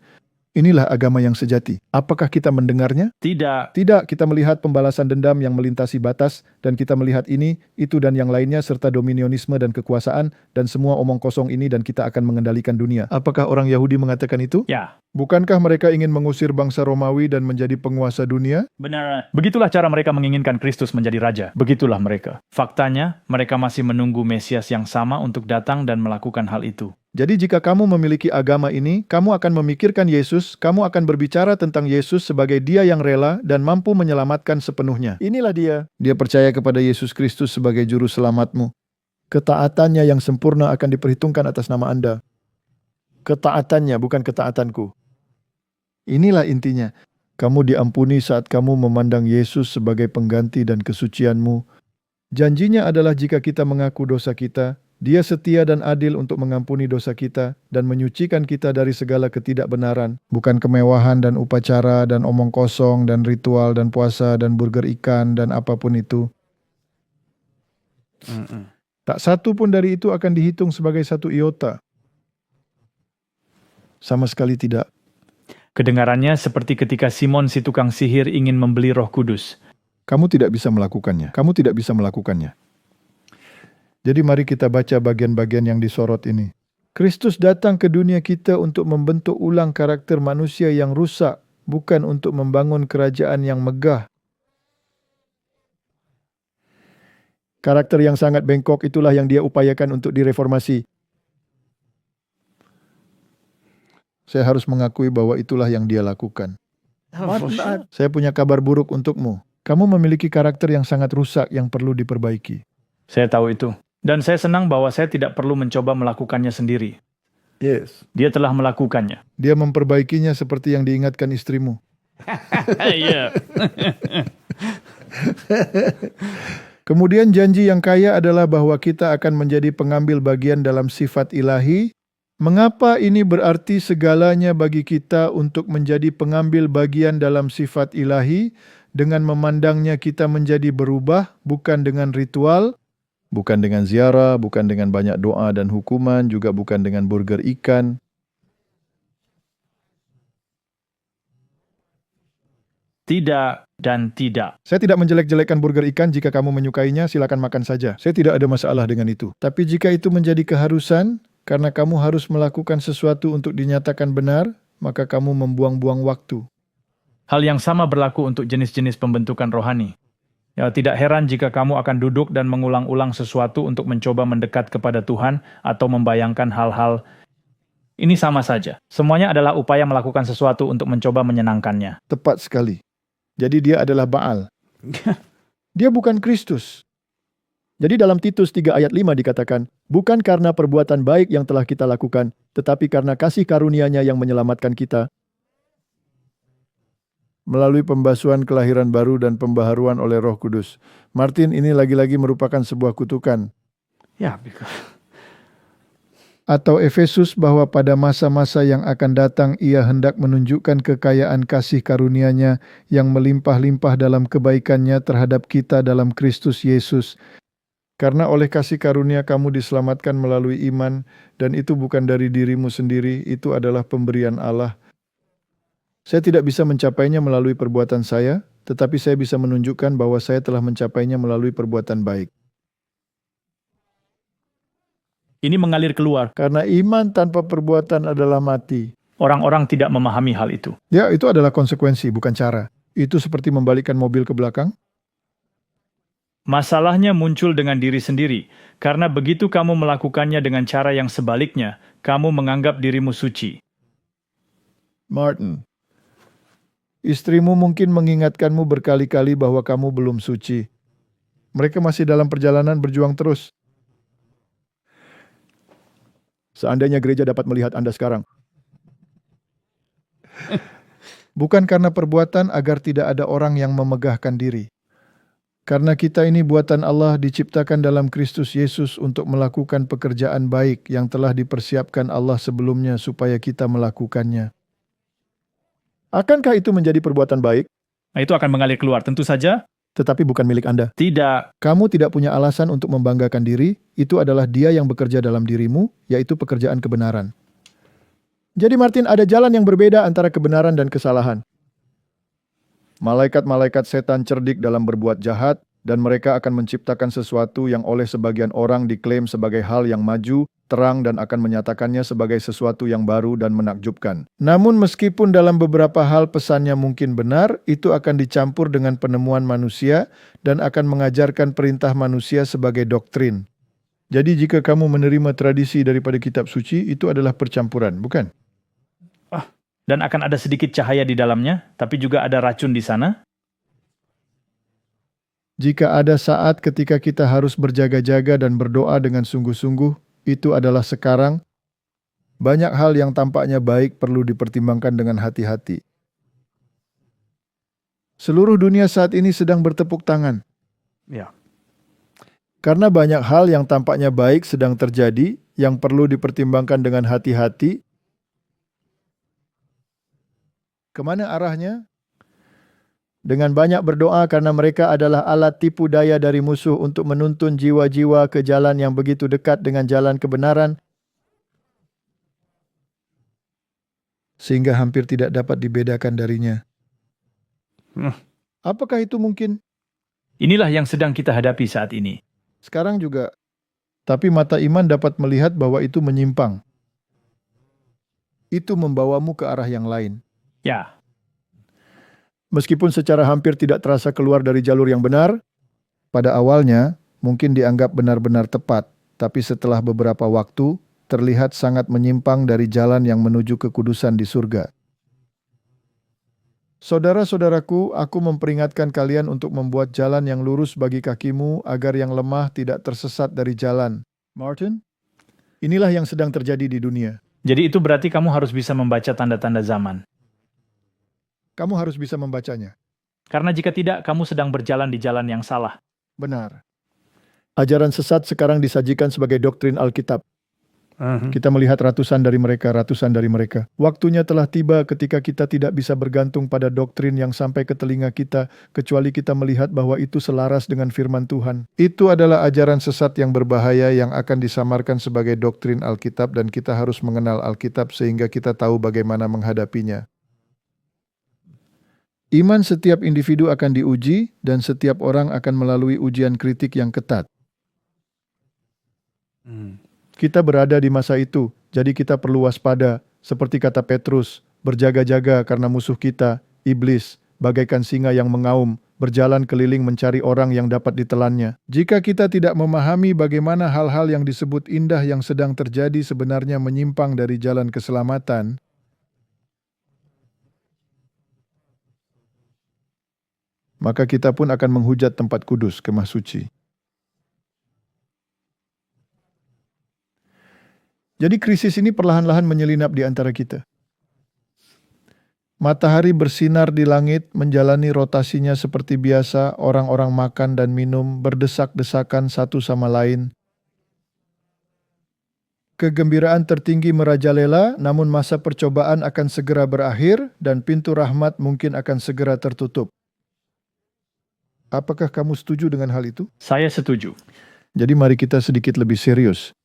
Inilah agama yang sejati. Apakah kita mendengarnya? Tidak. Tidak, kita melihat pembalasan dendam yang melintasi batas, dan kita melihat ini, itu dan yang lainnya, serta dominionisme dan kekuasaan, dan semua omong kosong ini, dan kita akan mengendalikan dunia. Apakah orang Yahudi mengatakan itu? Ya, Bukankah mereka ingin mengusir bangsa Romawi dan menjadi penguasa dunia? benar. Begitulah cara mereka menginginkan Kristus menjadi raja. Begitulah mereka. Faktanya, mereka masih menunggu Mesias yang sama untuk datang dan melakukan hal itu. Jadi jika kamu memiliki agama ini, kamu akan memikirkan Yesus, kamu akan berbicara tentang Yesus sebagai Dia yang rela dan mampu menyelamatkan sepenuhnya. Inilah dia. Dia percaya kepada Yesus Kristus sebagai juru selamatmu. Ketaatannya yang sempurna akan diperhitungkan atas nama Anda. Ketaatannya, bukan ketaatanku. Inilah intinya. Kamu diampuni saat kamu memandang Yesus sebagai pengganti dan kesucianmu. Janjinya adalah jika kita mengaku dosa kita, Dia setia dan adil untuk mengampuni dosa kita dan menyucikan kita dari segala ketidakbenaran, bukan kemewahan dan upacara dan omong kosong dan ritual dan puasa dan burger ikan dan apapun itu. Tak satu pun dari itu akan dihitung sebagai satu iota. Sama sekali tidak. Kedengarannya seperti ketika Simon si tukang sihir ingin membeli Roh Kudus. Kamu tidak bisa melakukannya. Kamu tidak bisa melakukannya. Jadi mari kita baca bagian-bagian yang disorot ini. Kristus datang ke dunia kita untuk membentuk ulang karakter manusia yang rusak, bukan untuk membangun kerajaan yang megah. Karakter yang sangat bengkok itulah yang Dia upayakan untuk direformasi. Saya harus mengakui bahwa itulah yang Dia lakukan. Saya punya kabar buruk untukmu. Kamu memiliki karakter yang sangat rusak yang perlu diperbaiki. Saya tahu itu. Dan saya senang bahwa saya tidak perlu mencoba melakukannya sendiri. Yes. Dia telah melakukannya. Dia memperbaikinya seperti yang diingatkan istrimu. Iya. Kemudian janji yang kaya adalah bahwa kita akan menjadi pengambil bagian dalam sifat ilahi. Mengapa ini berarti segalanya bagi kita untuk menjadi pengambil bagian dalam sifat ilahi? Dengan memandangnya kita menjadi berubah, bukan dengan ritual, bukan dengan ziarah, bukan dengan banyak doa dan hukuman, juga bukan dengan burger ikan. Tidak dan tidak. Saya tidak menjelek-jelekkan burger ikan. Jika kamu menyukainya, silakan makan saja. Saya tidak ada masalah dengan itu. Tapi jika itu menjadi keharusan, karena kamu harus melakukan sesuatu untuk dinyatakan benar, maka kamu membuang-buang waktu. Hal yang sama berlaku untuk jenis-jenis pembentukan rohani. Ya, tidak heran jika kamu akan duduk dan mengulang-ulang sesuatu untuk mencoba mendekat kepada Tuhan atau membayangkan hal-hal. Ini sama saja. Semuanya adalah upaya melakukan sesuatu untuk mencoba menyenangkannya. Tepat sekali. Jadi dia adalah Baal. Dia bukan Kristus. Jadi dalam Titus 3 ayat 5 dikatakan, bukan karena perbuatan baik yang telah kita lakukan, tetapi karena kasih karunia-Nya yang menyelamatkan kita, melalui pembasuhan kelahiran baru dan pembaharuan oleh Roh Kudus. Martin, ini lagi-lagi merupakan sebuah kutukan. Ya, Atau Efesus bahwa pada masa-masa yang akan datang Ia hendak menunjukkan kekayaan kasih karunia-Nya yang melimpah-limpah dalam kebaikan-Nya terhadap kita dalam Kristus Yesus. Karena oleh kasih karunia kamu diselamatkan melalui iman, dan itu bukan dari dirimu sendiri, itu adalah pemberian Allah. Saya tidak bisa mencapainya melalui perbuatan saya, tetapi saya bisa menunjukkan bahwa saya telah mencapainya melalui perbuatan baik. ini mengalir keluar. Karena iman tanpa perbuatan adalah mati. Orang-orang tidak memahami hal itu. Ya, itu adalah konsekuensi, bukan cara. Itu seperti membalikkan mobil ke belakang. Masalahnya muncul dengan diri sendiri, karena begitu kamu melakukannya dengan cara yang sebaliknya, kamu menganggap dirimu suci. Martin, Istrimu mungkin mengingatkanmu berkali-kali bahwa kamu belum suci. Mereka masih dalam perjalanan berjuang terus. Seandainya gereja dapat melihat Anda sekarang. Bukan karena perbuatan agar tidak ada orang yang memegahkan diri. Karena kita ini buatan Allah diciptakan dalam Kristus Yesus untuk melakukan pekerjaan baik yang telah dipersiapkan Allah sebelumnya supaya kita melakukannya. Akankah itu menjadi perbuatan baik? Nah, itu akan mengalir keluar. Tentu saja Tetapi bukan milik Anda. tidak. Kamu tidak punya alasan untuk membanggakan diri, itu adalah Dia yang bekerja dalam dirimu, yaitu pekerjaan kebenaran. Jadi Martin, ada jalan yang berbeda antara kebenaran dan kesalahan. Malaikat-malaikat setan cerdik dalam berbuat jahat, dan mereka akan menciptakan sesuatu yang oleh sebagian orang diklaim sebagai hal yang maju, terang dan akan menyatakannya sebagai sesuatu yang baru dan menakjubkan. Namun meskipun dalam beberapa hal pesannya mungkin benar, itu akan dicampur dengan penemuan manusia dan akan mengajarkan perintah manusia sebagai doktrin. Jadi jika kamu menerima tradisi daripada kitab suci, itu adalah percampuran, bukan? Dan akan ada sedikit cahaya di dalamnya, tapi juga ada racun di sana. Jika ada saat ketika kita harus berjaga-jaga dan berdoa dengan sungguh-sungguh, itu adalah sekarang. Banyak hal yang tampaknya baik perlu dipertimbangkan dengan hati-hati. Seluruh dunia saat ini sedang bertepuk tangan. Ya. Karena banyak hal yang tampaknya baik sedang terjadi, yang perlu dipertimbangkan dengan hati-hati. Kemana arahnya? Dengan banyak berdoa karena mereka adalah alat tipu daya dari musuh untuk menuntun jiwa-jiwa ke jalan yang begitu dekat dengan jalan kebenaran, sehingga hampir tidak dapat dibedakan darinya. Apakah itu mungkin? Inilah yang sedang kita hadapi saat ini. Sekarang juga. Tapi mata iman dapat melihat bahwa itu menyimpang. Itu membawamu ke arah yang lain. Ya, Meskipun secara hampir tidak terasa keluar dari jalur yang benar, pada awalnya mungkin dianggap benar-benar tepat, tapi setelah beberapa waktu terlihat sangat menyimpang dari jalan yang menuju kekudusan di surga. Saudara-saudaraku, aku memperingatkan kalian untuk membuat jalan yang lurus bagi kakimu agar yang lemah tidak tersesat dari jalan. Martin, inilah yang sedang terjadi di dunia. jadi itu berarti kamu harus bisa membaca tanda-tanda zaman. Kamu harus bisa membacanya. Karena jika tidak, kamu sedang berjalan di jalan yang salah. Benar. Ajaran sesat sekarang disajikan sebagai doktrin Alkitab. Kita melihat ratusan dari mereka. Waktunya telah tiba ketika kita tidak bisa bergantung pada doktrin yang sampai ke telinga kita, kecuali kita melihat bahwa itu selaras dengan firman Tuhan. Itu adalah ajaran sesat yang berbahaya yang akan disamarkan sebagai doktrin Alkitab, dan kita harus mengenal Alkitab sehingga kita tahu bagaimana menghadapinya. Iman setiap individu akan diuji, dan setiap orang akan melalui ujian kritik yang ketat. Kita berada di masa itu, jadi kita perlu waspada, seperti kata Petrus, berjaga-jaga karena musuh kita, iblis, bagaikan singa yang mengaum, berjalan keliling mencari orang yang dapat ditelannya. Jika kita tidak memahami bagaimana hal-hal yang disebut indah yang sedang terjadi sebenarnya menyimpang dari jalan keselamatan, maka kita pun akan menghujat tempat kudus, kemah suci. Jadi krisis ini perlahan-lahan menyelinap di antara kita. Matahari bersinar di langit, menjalani rotasinya seperti biasa, orang-orang makan dan minum, berdesak-desakan satu sama lain. Kegembiraan tertinggi merajalela, namun masa percobaan akan segera berakhir, dan pintu rahmat mungkin akan segera tertutup. Apakah kamu setuju dengan hal itu? Saya setuju. Jadi mari kita sedikit lebih serius.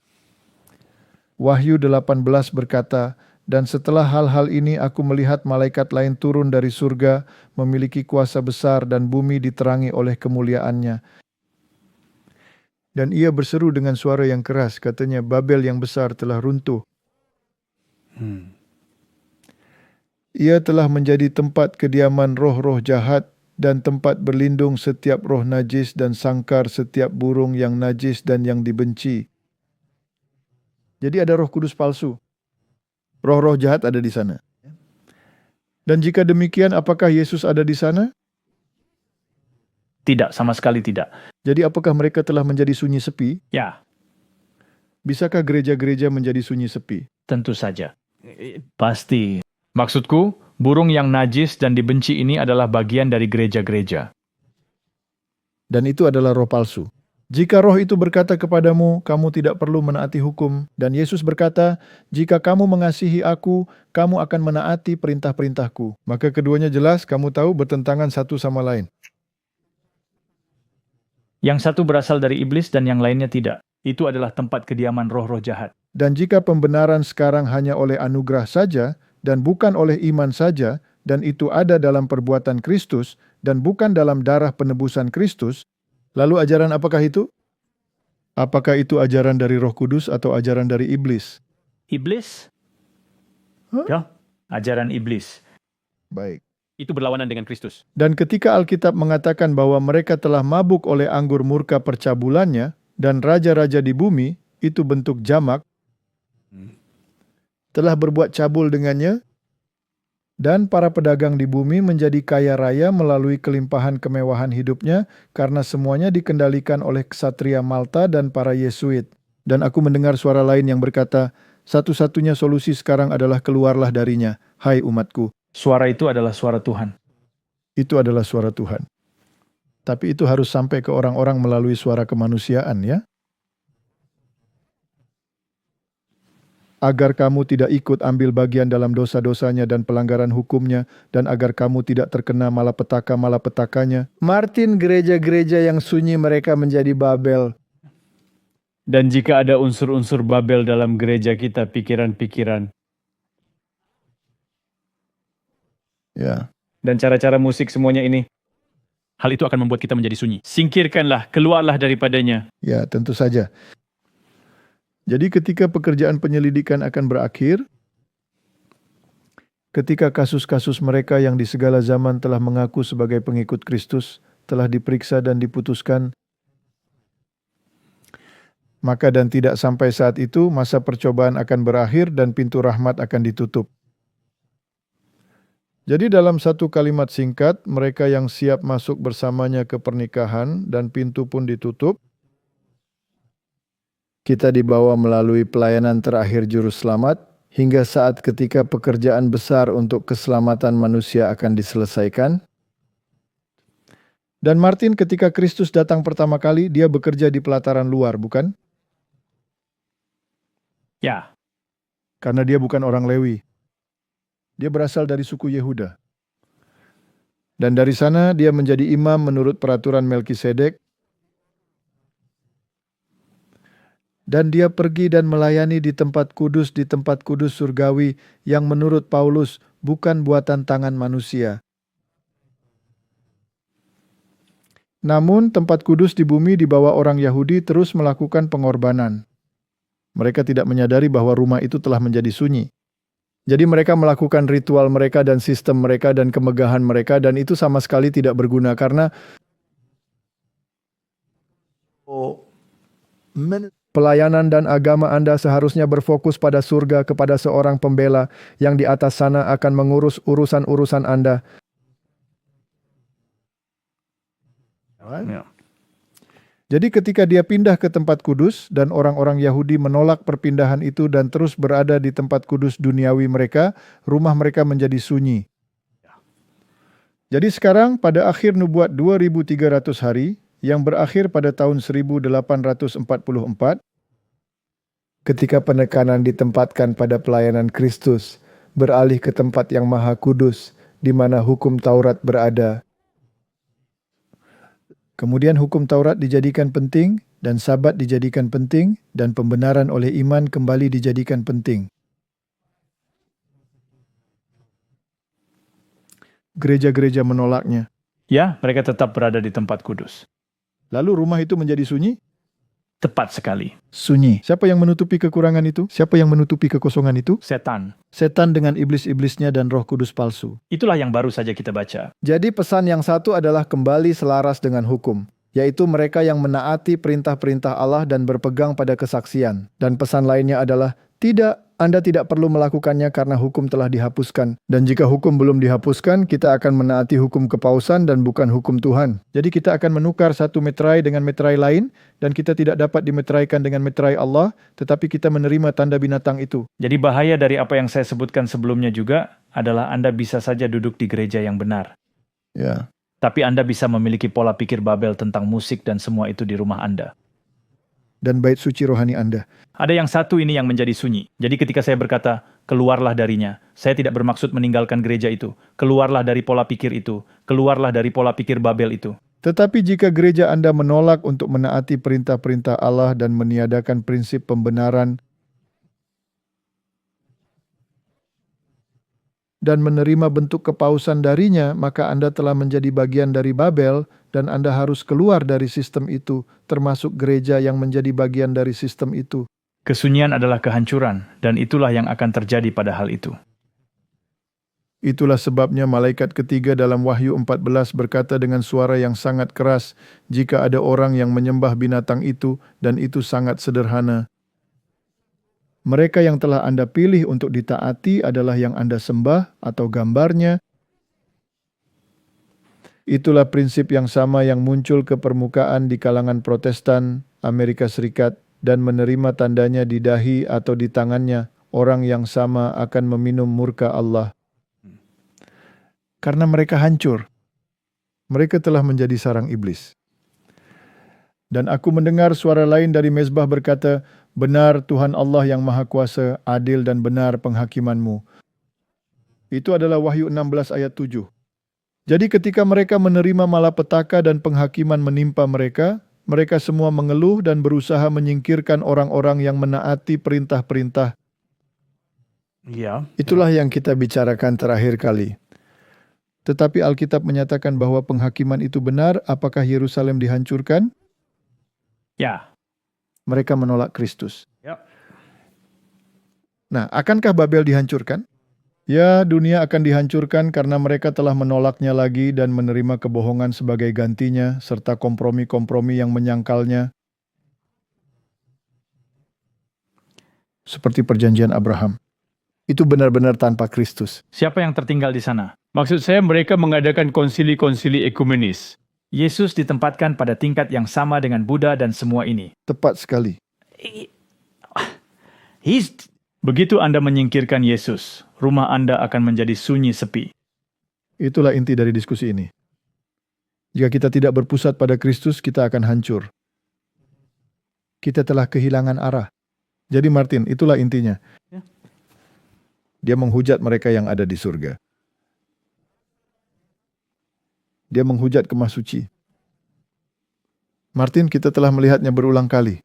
Wahyu 18 berkata, "Dan setelah hal-hal ini aku melihat malaikat lain turun dari surga, memiliki kuasa besar dan bumi diterangi oleh kemuliaannya. Dan ia berseru dengan suara yang keras, katanya, Babel yang besar telah runtuh. Ia telah menjadi tempat kediaman roh-roh jahat dan tempat berlindung setiap roh najis dan sangkar setiap burung yang najis dan yang dibenci." Jadi ada roh kudus palsu. Roh-roh jahat ada di sana. Dan jika demikian, apakah Yesus ada di sana? Tidak, sama sekali tidak. Jadi apakah mereka telah menjadi sunyi sepi? Ya, Bisakah gereja-gereja menjadi sunyi sepi? tentu saja. Pasti. Maksudku, burung yang najis dan dibenci ini adalah bagian dari gereja-gereja. Dan itu adalah roh palsu. Jika roh itu berkata kepadamu, kamu tidak perlu menaati hukum, dan Yesus berkata, jika kamu mengasihi aku, kamu akan menaati perintah-perintahku. Maka keduanya jelas, kamu tahu, bertentangan satu sama lain. Yang satu berasal dari iblis dan yang lainnya tidak. Itu adalah tempat kediaman roh-roh jahat. Dan jika pembenaran sekarang hanya oleh anugerah saja, dan bukan oleh iman saja, dan itu ada dalam perbuatan Kristus, dan bukan dalam darah penebusan Kristus, lalu ajaran apakah itu? Apakah itu ajaran dari Roh Kudus atau ajaran dari iblis? Iblis? Hah? Ya, ajaran iblis. Baik. Itu berlawanan dengan Kristus. Dan ketika Alkitab mengatakan bahwa mereka telah mabuk oleh anggur murka percabulannya, dan raja-raja di bumi, itu bentuk jamak, telah berbuat cabul dengannya, dan para pedagang di bumi menjadi kaya raya melalui kelimpahan kemewahan hidupnya, karena semuanya dikendalikan oleh ksatria Malta dan para Yesuit. Dan aku mendengar suara lain yang berkata, satu-satunya solusi sekarang adalah keluarlah darinya, hai umatku. Suara itu adalah suara Tuhan. Itu adalah suara Tuhan. Tapi itu harus sampai ke orang-orang melalui suara kemanusiaan, ya. Agar kamu tidak ikut ambil bagian dalam dosa-dosanya dan pelanggaran hukumnya, dan agar kamu tidak terkena malapetaka-malapetakanya. Martin, gereja-gereja yang sunyi mereka menjadi Babel. Dan jika ada unsur-unsur Babel dalam gereja kita, pikiran-pikiran, Ya. dan cara-cara musik semuanya ini, hal itu akan membuat kita menjadi sunyi. Singkirkanlah, keluarlah daripadanya. Ya, tentu saja. Jadi ketika pekerjaan penyelidikan akan berakhir, ketika kasus-kasus mereka yang di segala zaman telah mengaku sebagai pengikut Kristus, telah diperiksa dan diputuskan, maka dan tidak sampai saat itu, masa percobaan akan berakhir dan pintu rahmat akan ditutup. Jadi dalam satu kalimat singkat, mereka yang siap masuk bersamanya ke pernikahan dan pintu pun ditutup, kita dibawa melalui pelayanan terakhir juru selamat hingga saat ketika pekerjaan besar untuk keselamatan manusia akan diselesaikan. Dan Martin, ketika Kristus datang pertama kali, dia bekerja di pelataran luar, bukan? Ya, Karena dia bukan orang Lewi. Dia berasal dari suku Yehuda. Dan dari sana dia menjadi imam menurut peraturan Melkisedek. Dan dia pergi dan melayani di tempat kudus surgawi yang menurut Paulus bukan buatan tangan manusia. Namun tempat kudus di bumi di bawah orang Yahudi terus melakukan pengorbanan. Mereka tidak menyadari bahwa rumah itu telah menjadi sunyi. Jadi mereka melakukan ritual mereka dan sistem mereka dan kemegahan mereka, dan itu sama sekali tidak berguna karena pelayanan dan agama Anda seharusnya berfokus pada surga kepada seorang pembela yang di atas sana akan mengurus urusan-urusan Anda. ya. Jadi ketika dia pindah ke tempat kudus dan orang-orang Yahudi menolak perpindahan itu dan terus berada di tempat kudus duniawi mereka, rumah mereka menjadi sunyi. Jadi sekarang pada akhir nubuat 2300 hari yang berakhir pada tahun 1844, ketika penekanan ditempatkan pada pelayanan Kristus, beralih ke tempat yang maha kudus, di mana hukum Taurat berada. Kemudian hukum Taurat dijadikan penting, dan Sabat dijadikan penting, dan pembenaran oleh iman kembali dijadikan penting. Gereja-gereja menolaknya. Ya, mereka tetap berada di tempat kudus. Lalu rumah itu menjadi sunyi? Tepat sekali. Sunyi. Siapa yang menutupi kekurangan itu? Siapa yang menutupi kekosongan itu? Setan. Setan dengan iblis-iblisnya dan roh kudus palsu. Itulah yang baru saja kita baca. Jadi pesan yang satu adalah kembali selaras dengan hukum, yaitu mereka yang menaati perintah-perintah Allah dan berpegang pada kesaksian. Dan pesan lainnya adalah tidak Anda tidak perlu melakukannya karena hukum telah dihapuskan. Dan jika hukum belum dihapuskan, kita akan menaati hukum kepausan dan bukan hukum Tuhan. Jadi kita akan menukar satu meterai dengan meterai lain, dan kita tidak dapat dimeteraikan dengan meterai Allah, tetapi kita menerima tanda binatang itu. Jadi bahaya dari apa yang saya sebutkan sebelumnya juga adalah Anda bisa saja duduk di gereja yang benar. Ya. Tapi Anda bisa memiliki pola pikir Babel tentang musik dan semua itu di rumah Anda. Dan bait suci rohani Anda. Ada yang satu ini yang menjadi sunyi. Jadi ketika saya berkata, keluarlah darinya, saya tidak bermaksud meninggalkan gereja itu. Keluarlah dari pola pikir itu. Keluarlah dari pola pikir Babel itu. Tetapi jika gereja Anda menolak untuk menaati perintah-perintah Allah dan meniadakan prinsip pembenaran dan menerima bentuk kepausan darinya, maka Anda telah menjadi bagian dari Babel dan Anda harus keluar dari sistem itu, termasuk gereja yang menjadi bagian dari sistem itu. Kesunyian adalah kehancuran, dan itulah yang akan terjadi pada hal itu. Itulah sebabnya malaikat ketiga dalam Wahyu 14 berkata dengan suara yang sangat keras, jika ada orang yang menyembah binatang itu, dan itu sangat sederhana. Mereka yang telah Anda pilih untuk ditaati adalah yang Anda sembah atau gambarnya. Itulah prinsip yang sama yang muncul ke permukaan di kalangan Protestan Amerika Serikat dan menerima tandanya di dahi atau di tangannya. Orang yang sama akan meminum murka Allah. Karena mereka hancur. Mereka telah menjadi sarang iblis. Dan aku mendengar suara lain dari mezbah berkata, benar Tuhan Allah yang Maha Kuasa, adil dan benar penghakiman-Mu. Itu adalah Wahyu 16 ayat 7. Jadi ketika mereka menerima malapetaka dan penghakiman menimpa mereka, mereka semua mengeluh dan berusaha menyingkirkan orang-orang yang menaati perintah-perintah. Ya. Itulah yang kita bicarakan terakhir kali. Tetapi Alkitab menyatakan bahwa penghakiman itu benar, apakah Yerusalem dihancurkan? Ya. Mereka menolak Kristus. Ya. Nah, akankah Babel dihancurkan? Ya, dunia akan dihancurkan karena mereka telah menolaknya lagi dan menerima kebohongan sebagai gantinya, serta kompromi-kompromi yang menyangkalnya. Seperti perjanjian Abraham. Itu benar-benar tanpa Kristus. Siapa yang tertinggal di sana? Maksud saya mereka mengadakan konsili-konsili ekumenis. Yesus ditempatkan pada tingkat yang sama dengan Buddha dan semua ini. Tepat sekali. Begitu Anda menyingkirkan Yesus, rumah Anda akan menjadi sunyi sepi. Itulah inti dari diskusi ini. Jika kita tidak berpusat pada Kristus, kita akan hancur. Kita telah kehilangan arah. Jadi Martin, itulah intinya. Dia menghujat mereka yang ada di surga. Dia menghujat kemah suci. Martin, kita telah melihatnya berulang kali.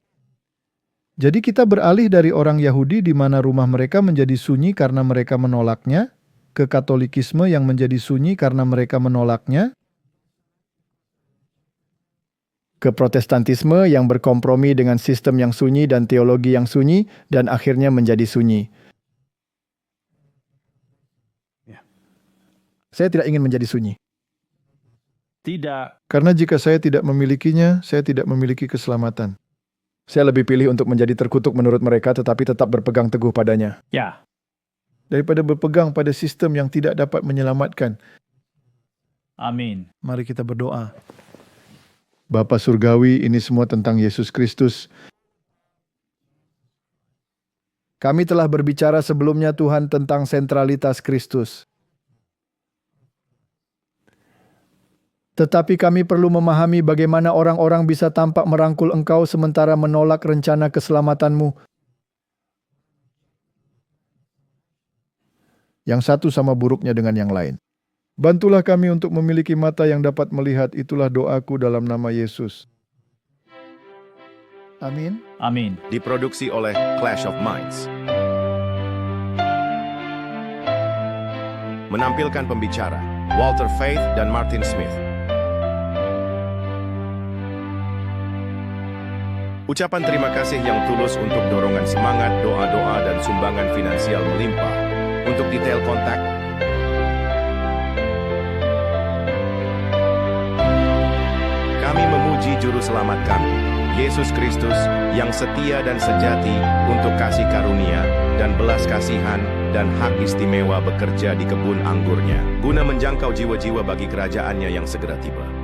Jadi kita beralih dari orang Yahudi di mana rumah mereka menjadi sunyi karena mereka menolaknya, ke Katolikisme yang menjadi sunyi karena mereka menolaknya, ke Protestantisme yang berkompromi dengan sistem yang sunyi dan teologi yang sunyi, dan akhirnya menjadi sunyi. Saya tidak ingin menjadi sunyi. Tidak. Karena jika saya tidak memilikinya, saya tidak memiliki keselamatan. Saya lebih pilih untuk menjadi terkutuk menurut mereka tetapi tetap berpegang teguh padanya. Ya. Daripada berpegang pada sistem yang tidak dapat menyelamatkan. Amin. Mari kita berdoa. Bapa Surgawi, ini semua tentang Yesus Kristus. Kami telah berbicara sebelumnya Tuhan tentang sentralitas Kristus. Tetapi kami perlu memahami bagaimana orang-orang bisa tampak merangkul Engkau sementara menolak rencana keselamatan-Mu. Yang satu sama buruknya dengan yang lain. Bantulah kami untuk memiliki mata yang dapat melihat. Itulah doaku dalam nama Yesus. Amin. Amin. Diproduksi oleh Clash of Minds. Menampilkan pembicara Walter Faith dan Martin Smith. Ucapan terima kasih yang tulus untuk dorongan semangat, doa-doa, dan sumbangan finansial melimpah. Untuk detail kontak, kami memuji Juru Selamat kami, Yesus Kristus yang setia dan sejati untuk kasih karunia dan belas kasihan dan hak istimewa bekerja di kebun anggurnya, guna menjangkau jiwa-jiwa bagi kerajaannya yang segera tiba.